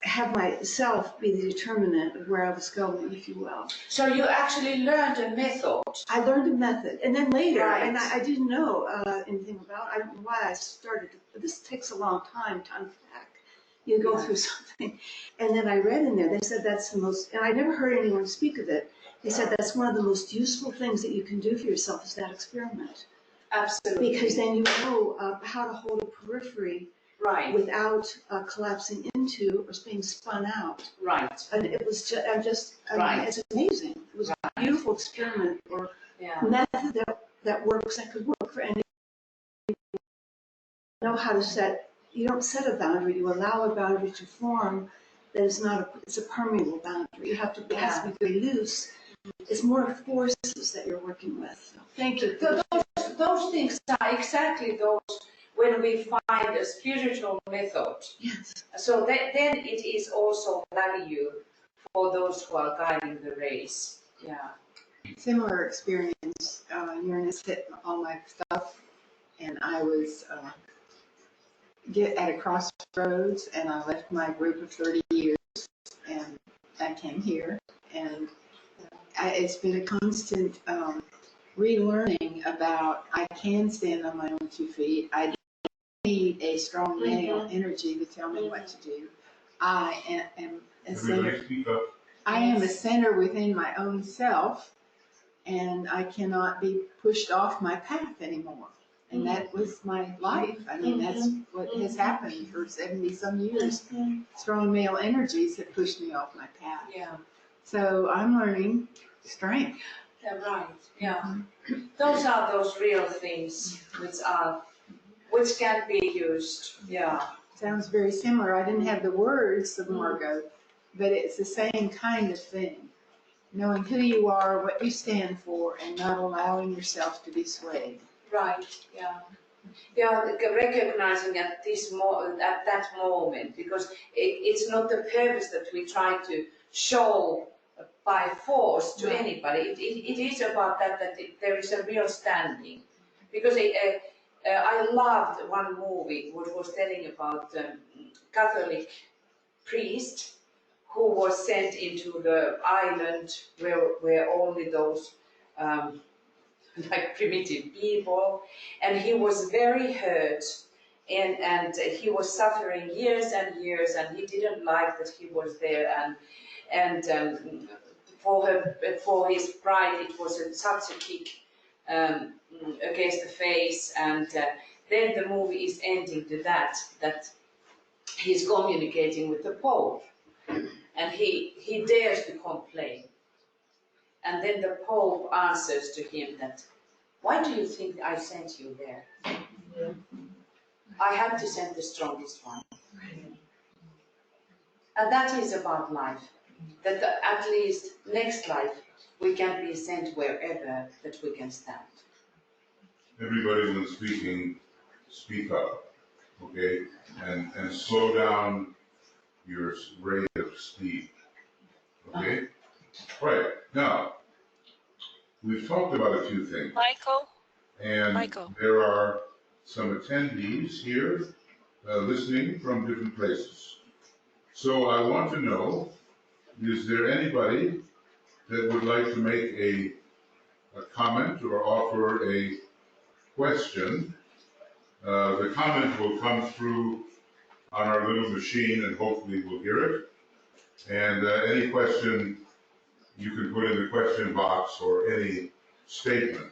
have myself be the determinant of where I was going, if you will. So you actually learned a method. I learned a method, and then later, right. And I didn't know anything about, I don't know why I started, this takes a long time to unpack. You go through something, and then I read in there, they said that's the most, and I never heard anyone speak of it, they said that's one of the most useful things that you can do for yourself is that experiment. Absolutely. Because then you know how to hold a periphery, right, without collapsing into or being spun out. Right. And it was just, right. It's amazing. It was a beautiful experiment or method that works, that could work for anyone. You know how to set, you don't set a boundary, you allow a boundary to form that is not, it's a permeable boundary. You have to, it has to be very loose. It's more forces that you're working with. So, thank you. Those things are exactly those when we find a spiritual method. Yes. So then it is also value for those who are guiding the race. Yeah. Similar experience. Uranus hit all my stuff, and I was at a crossroads, and I left my group of 30 years, and I came here, and it's been a constant relearning about I can stand on my own 2 feet. I don't need a strong male energy to tell me what to do. I am a center. I am a center within my own self, and I cannot be pushed off my path anymore. And that was my life. I mean, that's what has happened for 70 some years. Strong male energies have pushed me off my path. Yeah. So I'm learning strength. Yeah, right. Yeah. Those are those real things which can be used. Yeah. Sounds very similar. I didn't have the words of Margot, but it's the same kind of thing. Knowing who you are, what you stand for, and not allowing yourself to be swayed. Right. Yeah. Yeah, recognizing at that moment, because it's not the purpose that we try to show by force to anybody. It is about that there is a real standing. Because I loved one movie which was telling about Catholic priest who was sent into the island where only those like primitive people, and he was very hurt, and he was suffering years and years, and he didn't like that he was there, and for his pride it was such a kick against the face, and then the movie is ending to that he's communicating with the Pope, and he dares to complain. And then the Pope answers to him that, why do you think I sent you there? Yeah. I had to send the strongest one. And that is about life. That at least next life we can be sent wherever that we can stand. Everybody when speaking, speak up, okay? And slow down your rate of speed, okay? Right, now, we've talked about a few things. And there are some attendees here listening from different places. So I want to know, is there anybody that would like to make a comment or offer a question? The comment will come through on our little machine and hopefully we'll hear it. And any question you can put in the question box, or any statement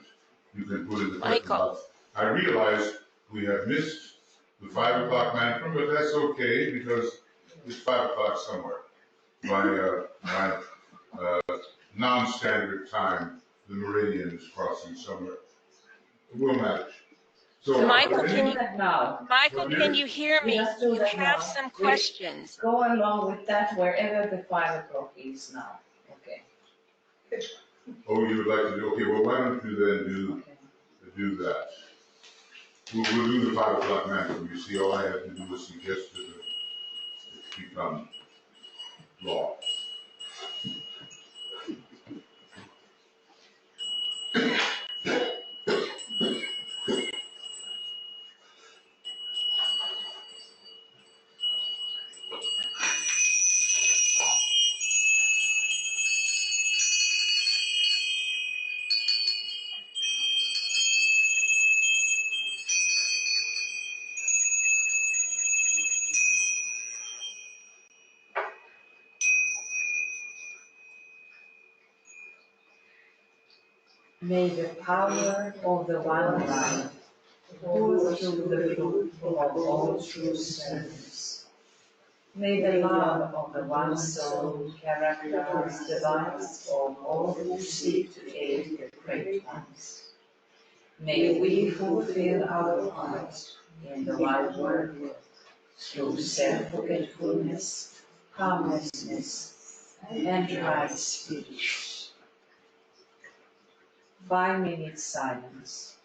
you can put in the question box. I realize we have missed the 5 o'clock mantra, but that's okay because it's 5 o'clock somewhere. My non-standard time, the meridian is crossing somewhere. We'll manage. So, Michael, Michael, can you hear me? You have some questions. Go along with that wherever the 5 o'clock is now. Okay. Oh, you would like to do, okay, well, why don't you then do that? We'll do the 5 o'clock mantra. You see, all I have to do is suggest that it become law. May the power of the one life pour through the fruit of all true service. May the love of the one soul characterize the lives of all who seek to aid the great ones. May we fulfill our part in the wide world through self-forgetfulness, harmlessness, and right speech. 5 minutes silence.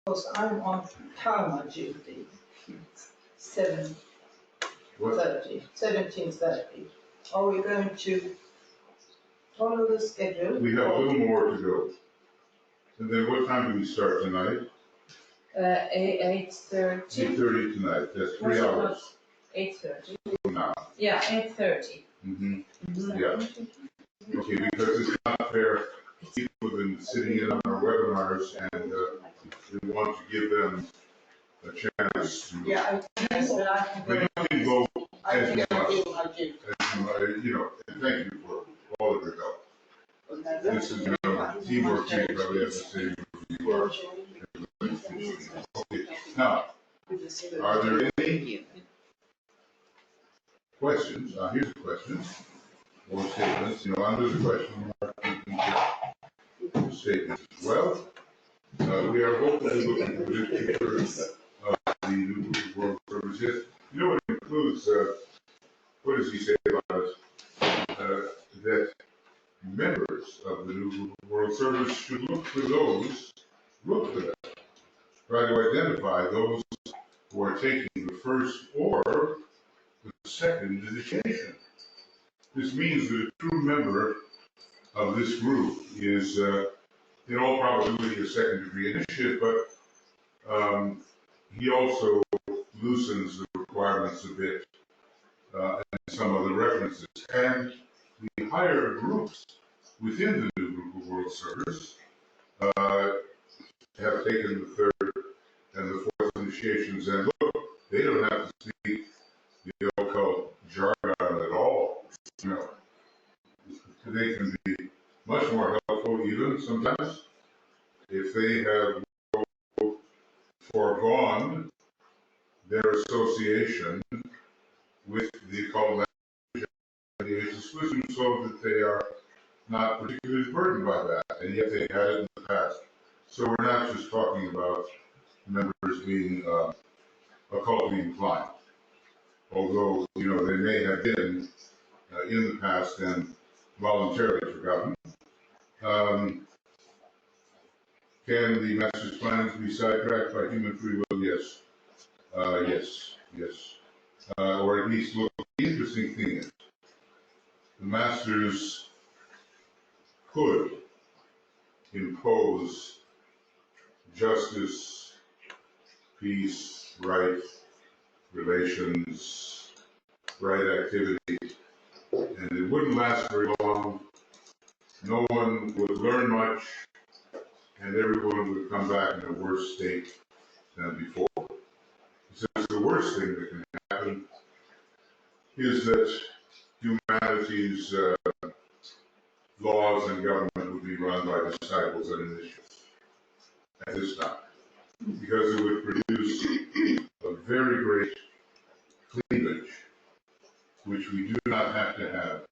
Because I'm on Karma duty, 7:30, What? 17:30. Are we going to follow the schedule? We have a little more to go. And then what time do we start tonight? 8:30. 8:30 tonight, that's 3 hours 8:30. from now. Yeah, 8:30. Mm-hmm. Yeah. Okay, because it's not fair. People have been sitting in on our webinars and we want to give them a chance to. Yeah, But you can go as you I must. do. And thank you for all of your help. This is, teamwork, you probably have to say who you are. Okay, now, are there any questions? Here's a question, or statements, under the question mark, you can put statements as well. We are hopefully looking for this picture of the new World Services. You know what it includes, what does he say about it? That members of the new World Service should look for that, try to identify those who are taking the first or the second initiation. This means that a true member of this group is, in all probability, a second-degree initiate, but he also loosens the requirements a bit and some other references. And the higher groups within the new group of World Service have taken the third and the fourth initiations, and look, they don't have to speak the occult jargon at all. They can be much more helpful even sometimes if they have foregone their association with the occult language and the exclusion, so that they are not particularly burdened by that, and yet they had it in the past. So we're not just talking about members being occultly inclined, although they may have been in the past and voluntarily forgotten. Can the master's plans be sidetracked by human free will? Yes. Yes. Or at least, look, the interesting thing is, the masters could impose justice, peace, right, relations, right activity, and it wouldn't last very long. No one would learn much, and everyone would come back in a worse state than before. He says the worst thing that can happen is that humanity's laws and government would be run by disciples and initiates at this time, because it would produce a very great cleavage, which we do not have to have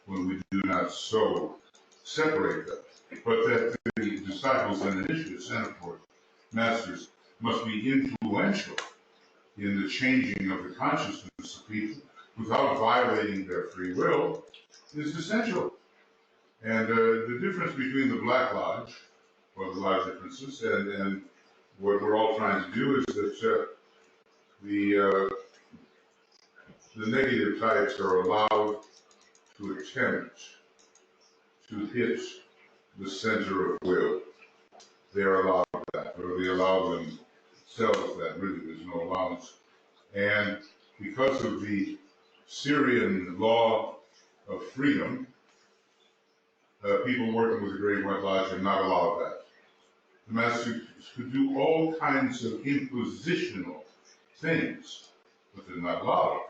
when we do not so separate them, but that the disciples and initiates, and of course masters, must be influential in the changing of the consciousness of people without violating their free will is essential. And the difference between the Black Lodge, or the Lodge differences, and what we're all trying to do is that the negative types are allowed to attempt to hit the center of will. They are allowed that, or they allow themselves that. Really, there's no allowance. And because of the Syrian law of freedom, people working with the Great White Lodge are not allowed that. The masters could do all kinds of impositional things, but they're not allowed,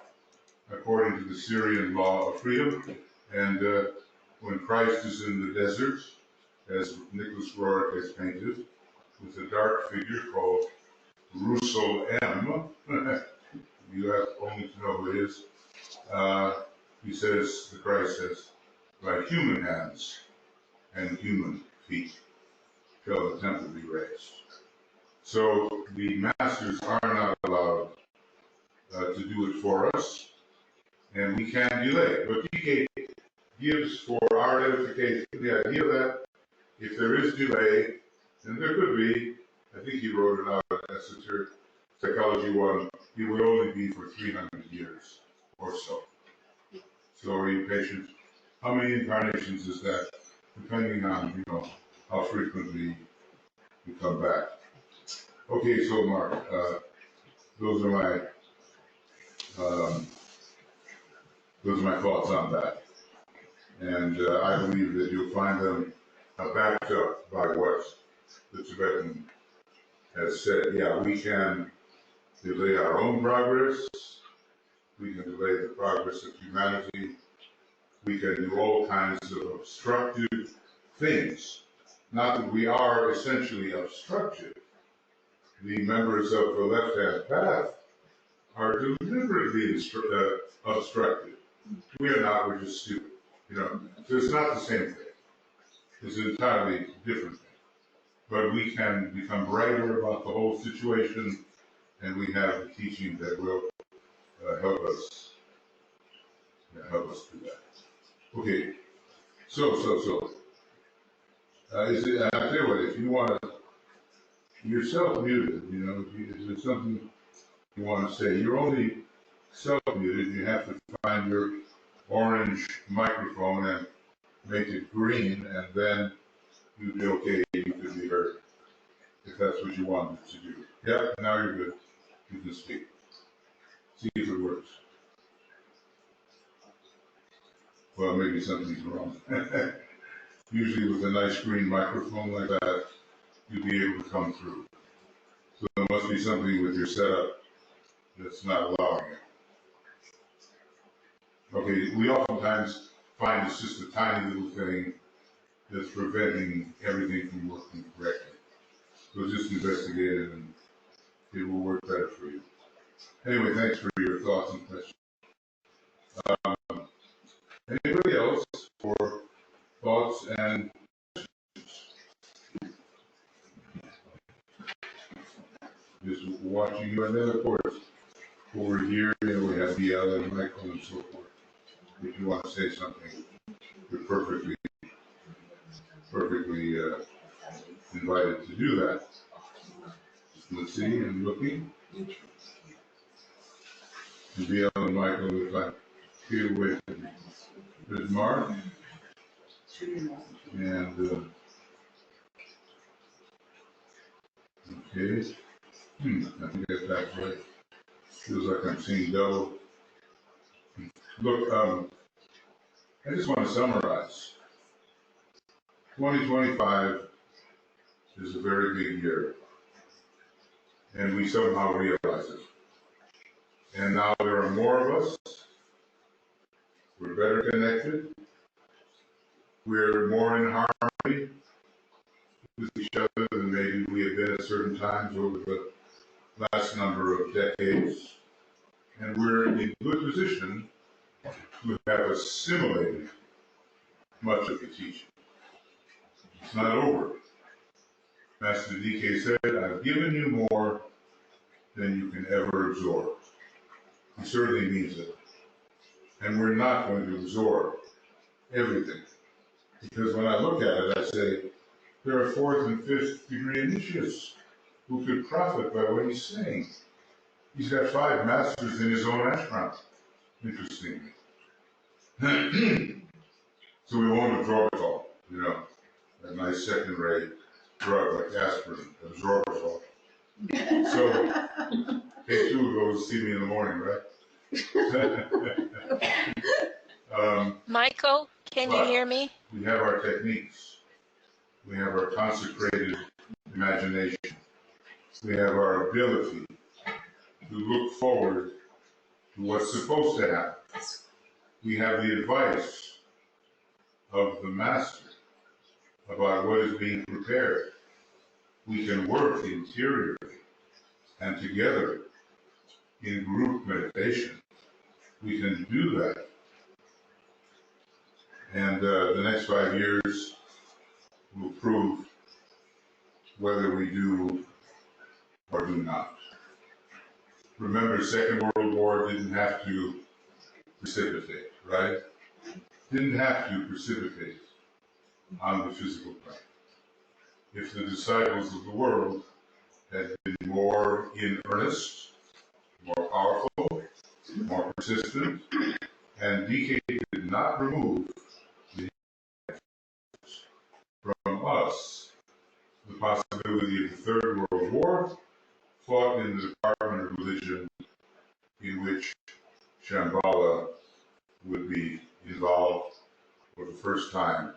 according to the Syrian law of freedom. And when Christ is in the desert, as Nicholas Roerich has painted, with a dark figure called Russell M. You have only to know who it is. He says, the Christ says, by human hands and human feet shall the temple be raised. So the masters are not allowed to do it for us, and we can delay. But TK gives for our edification the idea that if there is delay, and there could be, I think he wrote it out at Esoteric Psychology 1, he would only be for 300 years or so. So are you patient? How many incarnations is that? Depending on, how frequently you come back. Okay, so Mark, those are my um, thoughts on that. And I believe that you'll find them backed up by what the Tibetan has said. Yeah, we can delay our own progress. We can delay the progress of humanity. We can do all kinds of obstructive things. Not that we are essentially obstructive. The members of the left-hand path are deliberately obstructive. We are not, we're just stupid. So it's not the same thing. It's an entirely different thing. But we can become brighter about the whole situation, and we have the teaching that will help us do that. Okay, so. I tell you what, if you want to, you're self-muted, if there's something you want to say, you're only self-muted, you have to find your orange microphone and make it green, and then you'd be okay, you could be heard, if that's what you wanted to do. Yeah, now you're good. You can speak. See if it works. Well, maybe something's wrong. Usually with a nice green microphone like that, you'd be able to come through. So there must be something with your setup that's not allowing it. Okay, we oftentimes find it's just a tiny little thing that's preventing everything from working correctly. So just investigate it and it will work better for you. Anyway, thanks for your thoughts and questions. Anybody else for thoughts and just watching you? And then, of course, over here, we have DL and Michael and so forth. If you want to say something, you're perfectly invited to do that. Let's see, I'm looking. DL and Michael, if I feel with Mark. And, okay. I think that's right. Feels like I'm seeing double. Look, I just want to summarize. 2025 is a very big year, and we somehow realize it. And now there are more of us. We're better connected. We're more in harmony with each other than maybe we have been at certain times over the last number of decades. And we're in good position to have assimilated much of the teaching. It's not over. Master DK said, I've given you more than you can ever absorb. He certainly means it. And we're not going to absorb everything. Because when I look at it, I say, there are fourth and fifth degree initiates who could profit by what he's saying. He's got 5 masters in his own ashram, interestingly. So we won't absorb it all, a nice second-rate drug like aspirin absorbs it all. So take 2 of those, see me in the morning, right? Michael, can you hear me? We have our techniques. We have our consecrated imagination. We have our ability to look forward to what's supposed to happen. We have the advice of the Master about what is being prepared. We can work interiorly and together in group meditation. We can do that. And the next 5 years will prove whether we do or do not. Remember, Second World War didn't have to precipitate, right? Didn't have to precipitate on the physical plane. If the disciples of the world had been more in earnest, more powerful, more persistent, and DK did not remove from us the possibility of the Third World War, fought in the Department of Religion, in which Shambhala would be involved for the first time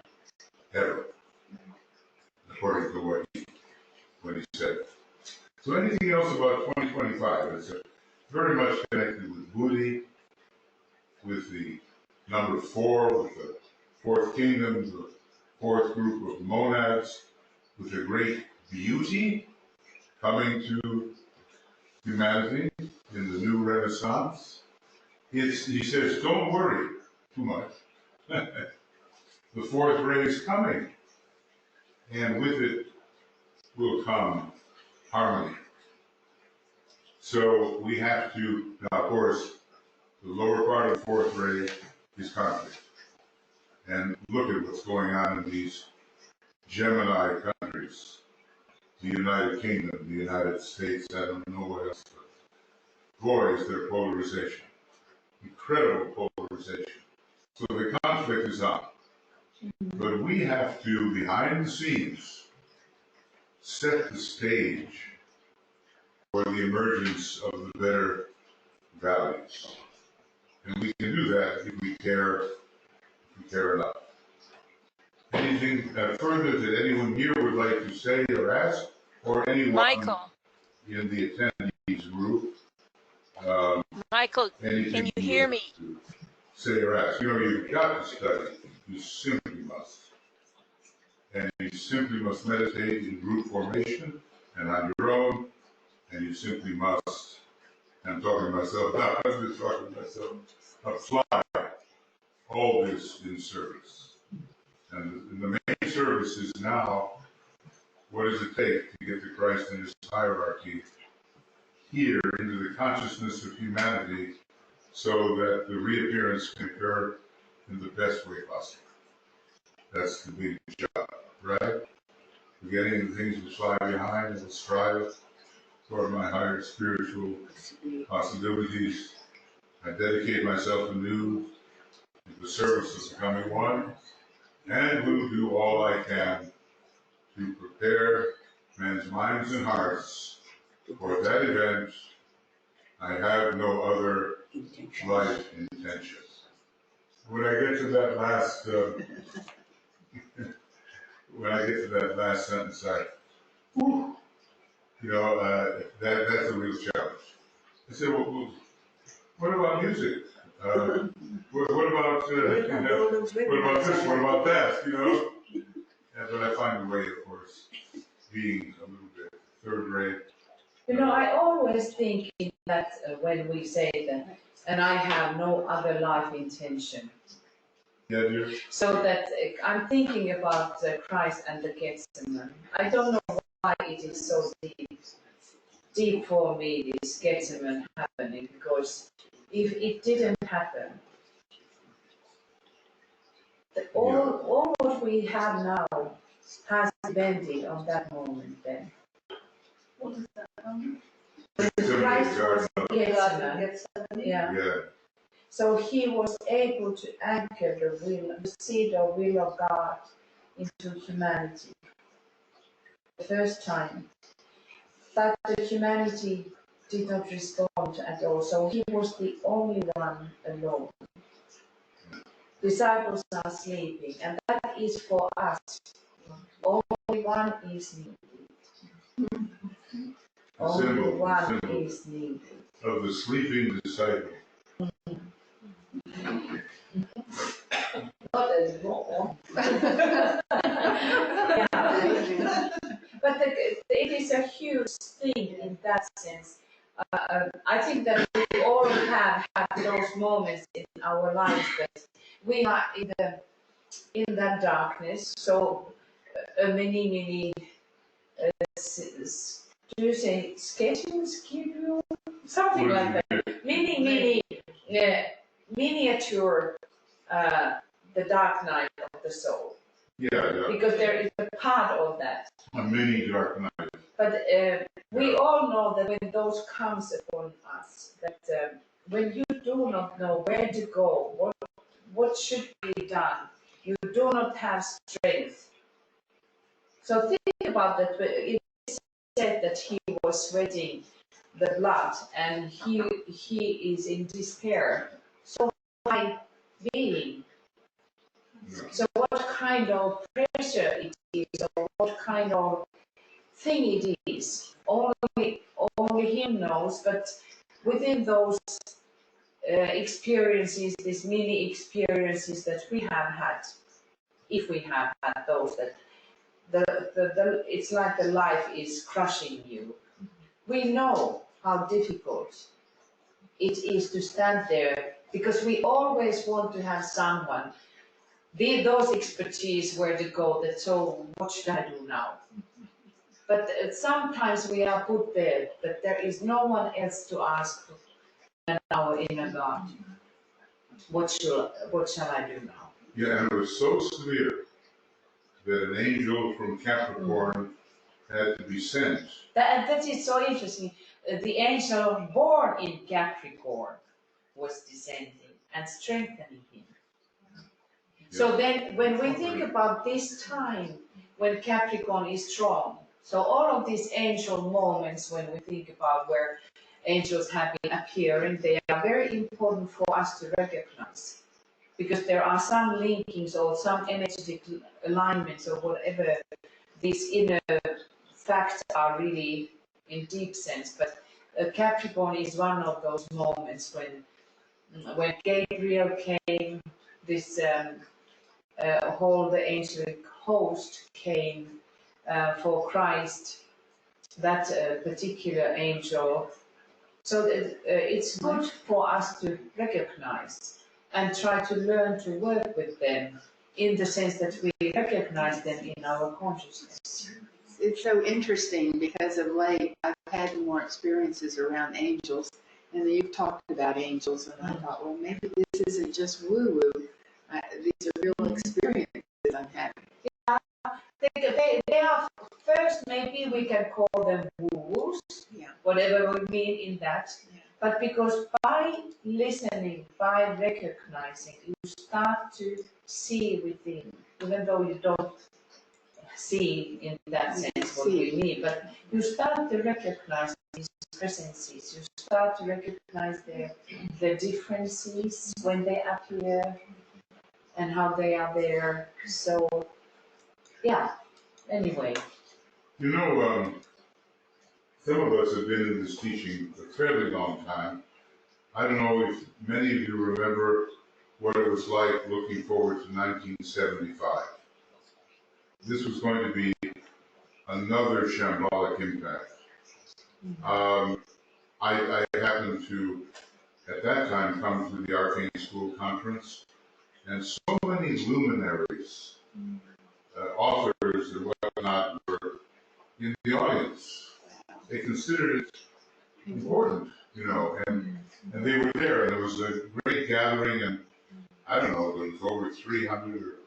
ever, according to what he said. So anything else about 2025? It's very much connected with Buddhi, with the number 4, with the fourth kingdom, the fourth group of monads, with a great beauty coming to humanity in the new Renaissance. He says, don't worry too much. The fourth ray is coming, and with it will come harmony. So we have to, now of course, the lower part of the fourth ray is conflict. And look at what's going on in these Gemini countries, the United Kingdom, the United States, I don't know what else, but boy, is there polarization. Incredible polarization. So the conflict is on. But we have to, behind the scenes, set the stage for the emergence of the better values. And we can do that if we care enough. Anything further that anyone here would like to say or ask, or anyone Michael, in the attendees group? Michael, can you hear me? Say or ask. You know, you've got to study. You simply must. And you simply must meditate in group formation and on your own. And you simply must, I'm talking to myself now, I'm just talking to myself, apply all this in service. And the main service is now, what does it take to get to Christ and his hierarchy here into the consciousness of humanity so that the reappearance can occur in the best way possible. That's the big job, right? Forgetting the things which lie behind and strive toward my higher spiritual possibilities. I dedicate myself anew to the service of the coming one, and will do all I can to prepare men's minds and hearts for that event. I have no other life intention. When I get to that last, sentence, that's a real challenge. I said, well, what about music? What about this? What about that? You know? But I find a way, of course, being a little bit third rate. You know, I always think that when we say that, and I have no other life intention. Yeah, dear. So that I'm thinking about Christ and the Gethsemane. I don't know why it is so deep for me, this Gethsemane happening, because if it didn't happen, all what we have now has depended on that moment then. What is that? Christ was Gethsemane. Yeah. So he was able to anchor the seed of will of God into humanity. The first time. But the humanity did not respond at all. So he was the only one alone. Disciples are sleeping, and that is for us. Only one is needed. Only one is needed. Of the sleeping disciple. Not anymore. But it is a huge thing in that sense. I think that we all have had those moments in our lives that we are in that darkness. So many do you say schedules give you something like that? Miniature the dark night of the soul. Yeah. Because there is a part of that. A mini dark night. But we all know that when those comes upon us, that when you do not know where to go, what should be done, you do not have strength. So think about that. It said that he was sweating the blood and he is in despair. So high being. So what kind of pressure it is, or what kind of thing it is, only him knows. But within those experiences, these mini experiences that we have had, if we have had those, that it's like the life is crushing you. We know how difficult it is to stand there, because we always want to have someone, those expertise where to go, that so what should I do now? But sometimes we are put there that there is no one else to ask than our inner God. What shall I do now? Yeah, and it was so severe that an angel from Capricorn had to be sent. That is so interesting. The angel born in Capricorn was descending and strengthening him. So then when we think about this time when Capricorn is strong, so all of these angel moments when we think about where angels have been appearing, they are very important for us to recognize, because there are some linkings or some energetic alignments or whatever these inner facts are really in deep sense. But Capricorn is one of those moments when Gabriel came, this whole the angelic host came for Christ, that particular angel. So it's good for us to recognize and try to learn to work with them, in the sense that we recognize them in our consciousness. It's so interesting because of late I've had more experiences around angels, and you've talked about angels, and I thought, well, maybe this isn't just woo-woo. These are real experiences I'm having. They are, first, maybe we can call them woo-woos, whatever we mean in that. Yeah. But because by listening, by recognizing, you start to see within, even though you don't see in that sense what we mean, but you start to recognize these presences, you start to recognize the differences when they appear and how they are there. So, yeah, anyway. You know, some of us have been in this teaching a fairly long time. I don't know if many of you remember what it was like looking forward to 1975. This was going to be another shambolic impact. I happened to, at that time, come to the Arcane School Conference, and so many luminaries, authors and whatnot, were in the audience. They considered it important, you know, and they were there, and it was a great gathering, and I don't know, there was over 300 or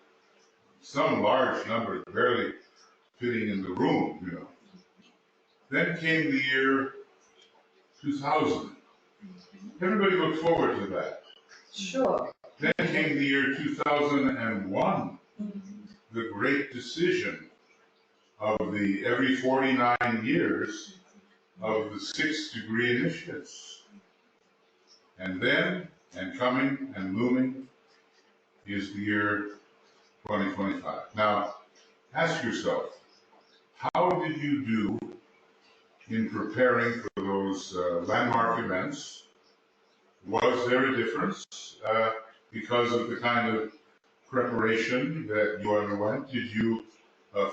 some large number, barely fitting in the room, you know. Then came the year 2000. Everybody looked forward to that. Sure. Then came the year 2001, the great decision of the every 49 years of the 6-degree initiates. And then, and coming and looming, is the year 2025. Now, ask yourself, how did you do in preparing for those landmark events? Was there a difference because of the kind of preparation that you underwent? Did you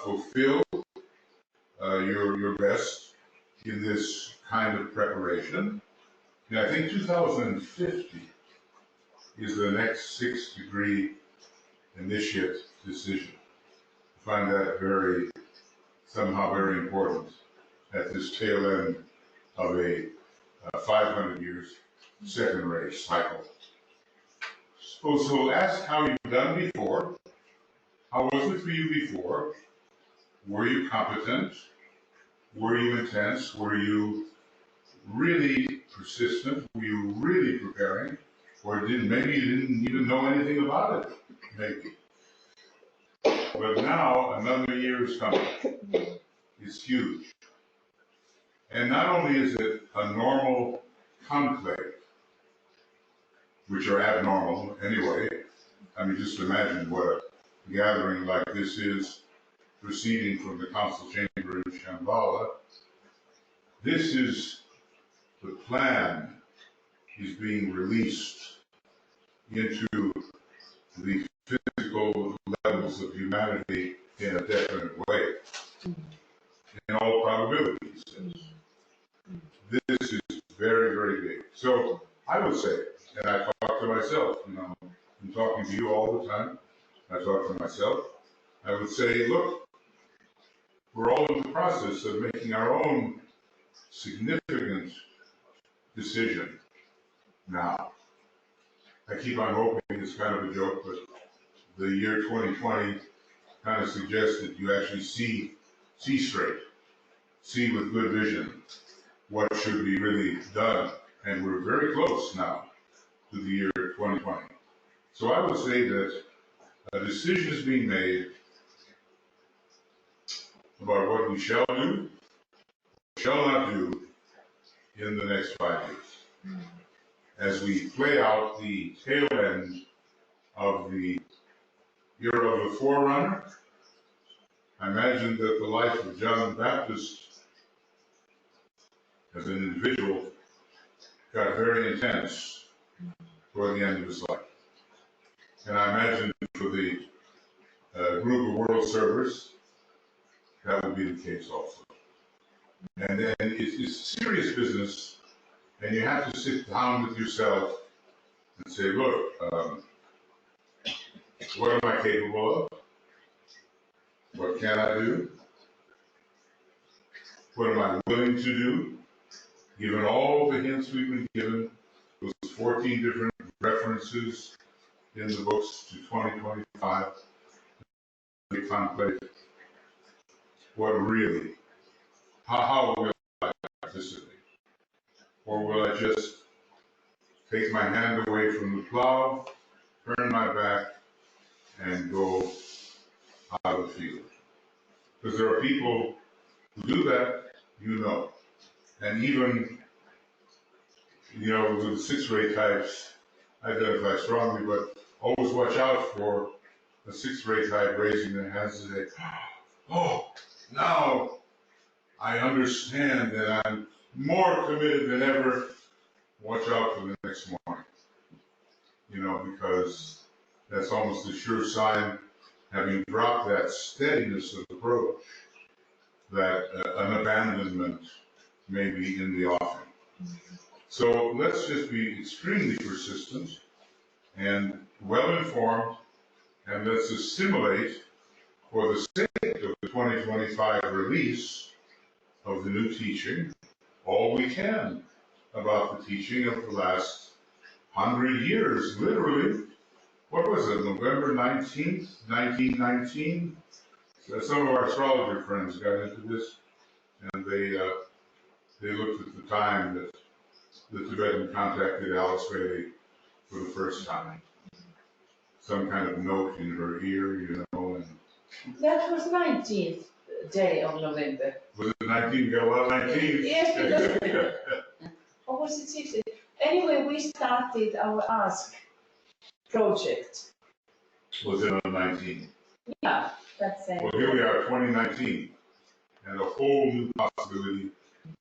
fulfill your best in this kind of preparation? And I think 2050 is the next 6-degree initiate decision. I find that somehow very important at this tail end of a 500 years second race cycle. So ask how you've done before. How was it for you before? Were you competent? Were you intense? Were you really persistent? Were you really preparing? Or maybe you didn't even know anything about it, maybe. But now another year is coming. It's huge. And not only is it a normal conclave, which are abnormal anyway. I mean, just imagine what a gathering like this is proceeding from the council chamber in Shambhala. This is the plan is being released into the physical levels of humanity in a definite way. In all probability, he says. This is very, very big. So I would say, and I talk to myself, I'm talking to you all the time. I talk to myself. I would say, look, we're all in the process of making our own significant decision now. I keep on hoping it's kind of a joke, but the year 2020 kind of suggests that you actually see straight, see with good vision what should be really done. And we're very close now to the year 2020. So I would say that a decision is being made about what we shall do, shall not do in the next 5 years. As we play out the tail end of the era of the forerunner, I imagine that the life of John the Baptist as an individual got very intense toward the end of his life. And I imagine for the group of world servers, that would be the case also. And then it's serious business, and you have to sit down with yourself and say, look, what am I capable of? What can I do? What am I willing to do? Given all the hints we've been given, those 14 different references in the books to 2025, we contemplate what really, how will I participate? Or will I just take my hand away from the plow, turn my back, and go out of the field? Because there are people who do that, and even, with the 6-ray types, identify strongly, but always watch out for a 6-ray type raising their hands and say, oh, now I understand that I'm more committed than ever. Watch out for the next morning, because that's almost a sure sign, having dropped that steadiness of approach, that an abandonment may be in the offing. So let's just be extremely persistent and well-informed, and let's assimilate, for the sake of the 2025 release of the new teaching, all we can about the teaching of the last 100 years, literally. What was it, November 19th, 1919? So some of our astrologer friends got into this, and they looked at the time that the Tibetan contacted Alice Bailey for the first time. Some kind of note in her ear, and... That was 19th day of November. Was it 19? We got a lot of 19. Yes, because... Or was it 16? Anyway, we started our Ask project. Was it on 19? Yeah, that's it. Well, here we are, 2019, and a whole new possibility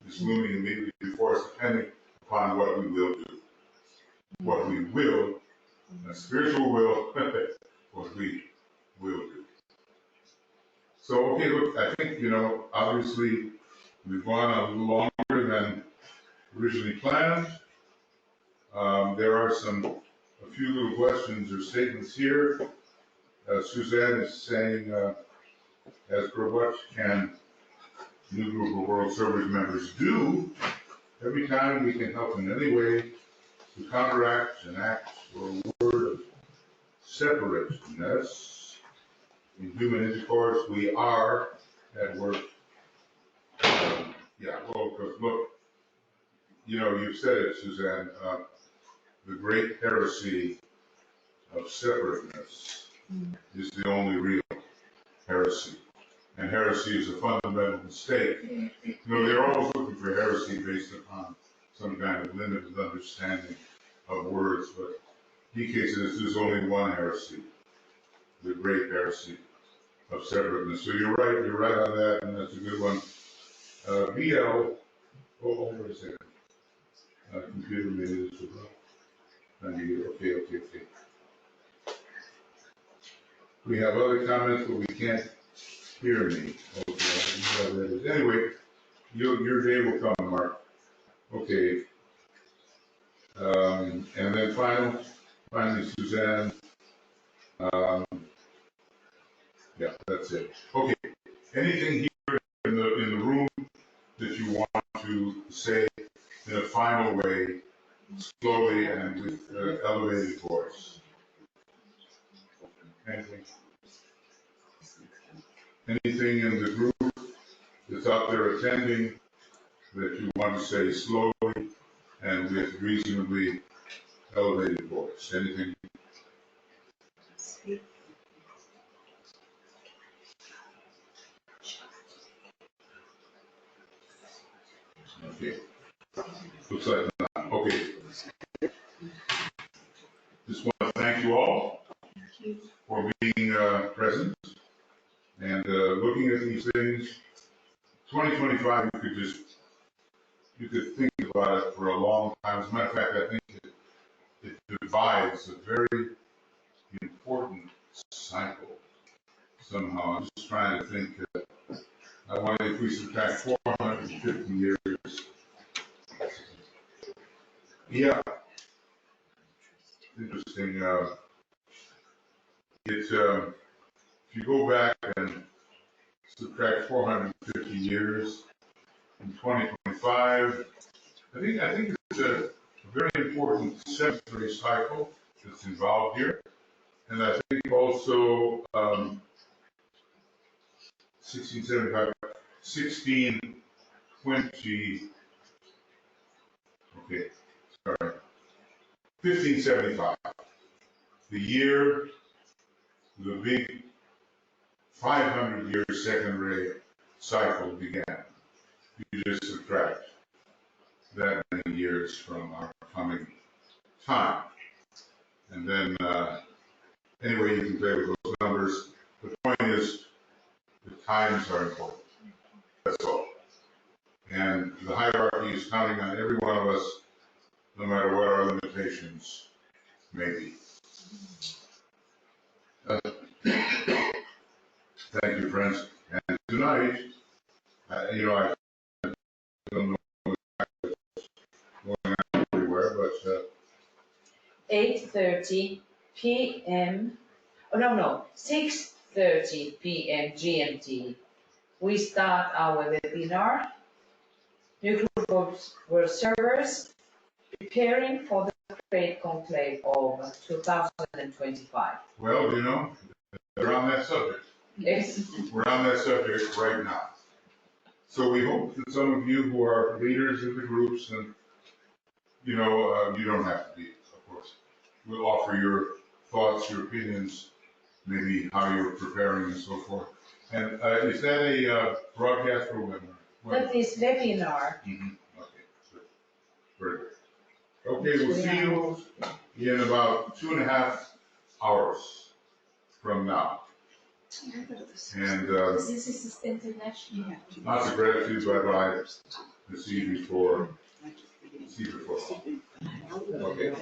is looming immediately before us, depending upon what we will do. What we will, a spiritual will, what we will do. So, okay, look, I think, obviously we've gone a little longer than originally planned. There are a few little questions or statements here. Suzanne is saying, as per what can new group of World Servers members do every time we can help in any way to counteract an act or word of separateness in human intercourse. We are at work Yeah, well, because look, you've said it, Suzanne, the great heresy of separateness is the only real heresy. And heresy is a fundamental mistake. They're always looking for heresy based upon some kind of limited understanding of words, but DK says there's only one heresy, the great heresy of separateness. So you're right on that, and that's a good one. BL, hold on a second. Computer made this as well. Okay. We have other comments, but we can't hear me. Okay, anyway, your day will come, Mark. Okay. And then finally, Suzanne. Yeah, that's it. Okay. Anything here in the room that you want to say in a final way, slowly and with elevated voice? Anything in the group that's out there attending that you want to say slowly and with reasonably elevated voice? Anything? Okay. Looks like not. Okay. Just want to thank you all for being present and looking at these things. 2025, you could think about it for a long time. As a matter of fact, I think it divides a very important cycle somehow. I'm just trying to think. I wonder if we subtract 450 years. Yeah, interesting. If you go back and subtract 450 years in 2025, I think it's a very important century cycle that's involved here. And I think also 1675, 1620, okay, sorry, 1575, the year the big 500-year secondary cycle began. You just subtract that many years from our coming time. And then, anyway, you can play with those numbers. The point is, the times are important. That's all. And the hierarchy is counting on every one of us, no matter what our limitations may be. Thank you, friends. And tonight, I don't know what's going on everywhere, but 8:30 p.m. Oh, no, 6:30 p.m. GMT. We start our webinar. New group of servers preparing for the Great Conclave of 2025. well, we're on that subject. Yes. We're on that subject right now. So we hope that some of you who are leaders of the groups, and you don't have to be, of course, will offer your thoughts, your opinions, maybe how you're preparing and so forth. And is that a broadcast or webinar? That is webinar. Mm-hmm. Okay, good. Very good. Okay, we'll see you in about 2.5 hours from now. And This is international. lots of gratitude. Bye-bye. See you before. Okay.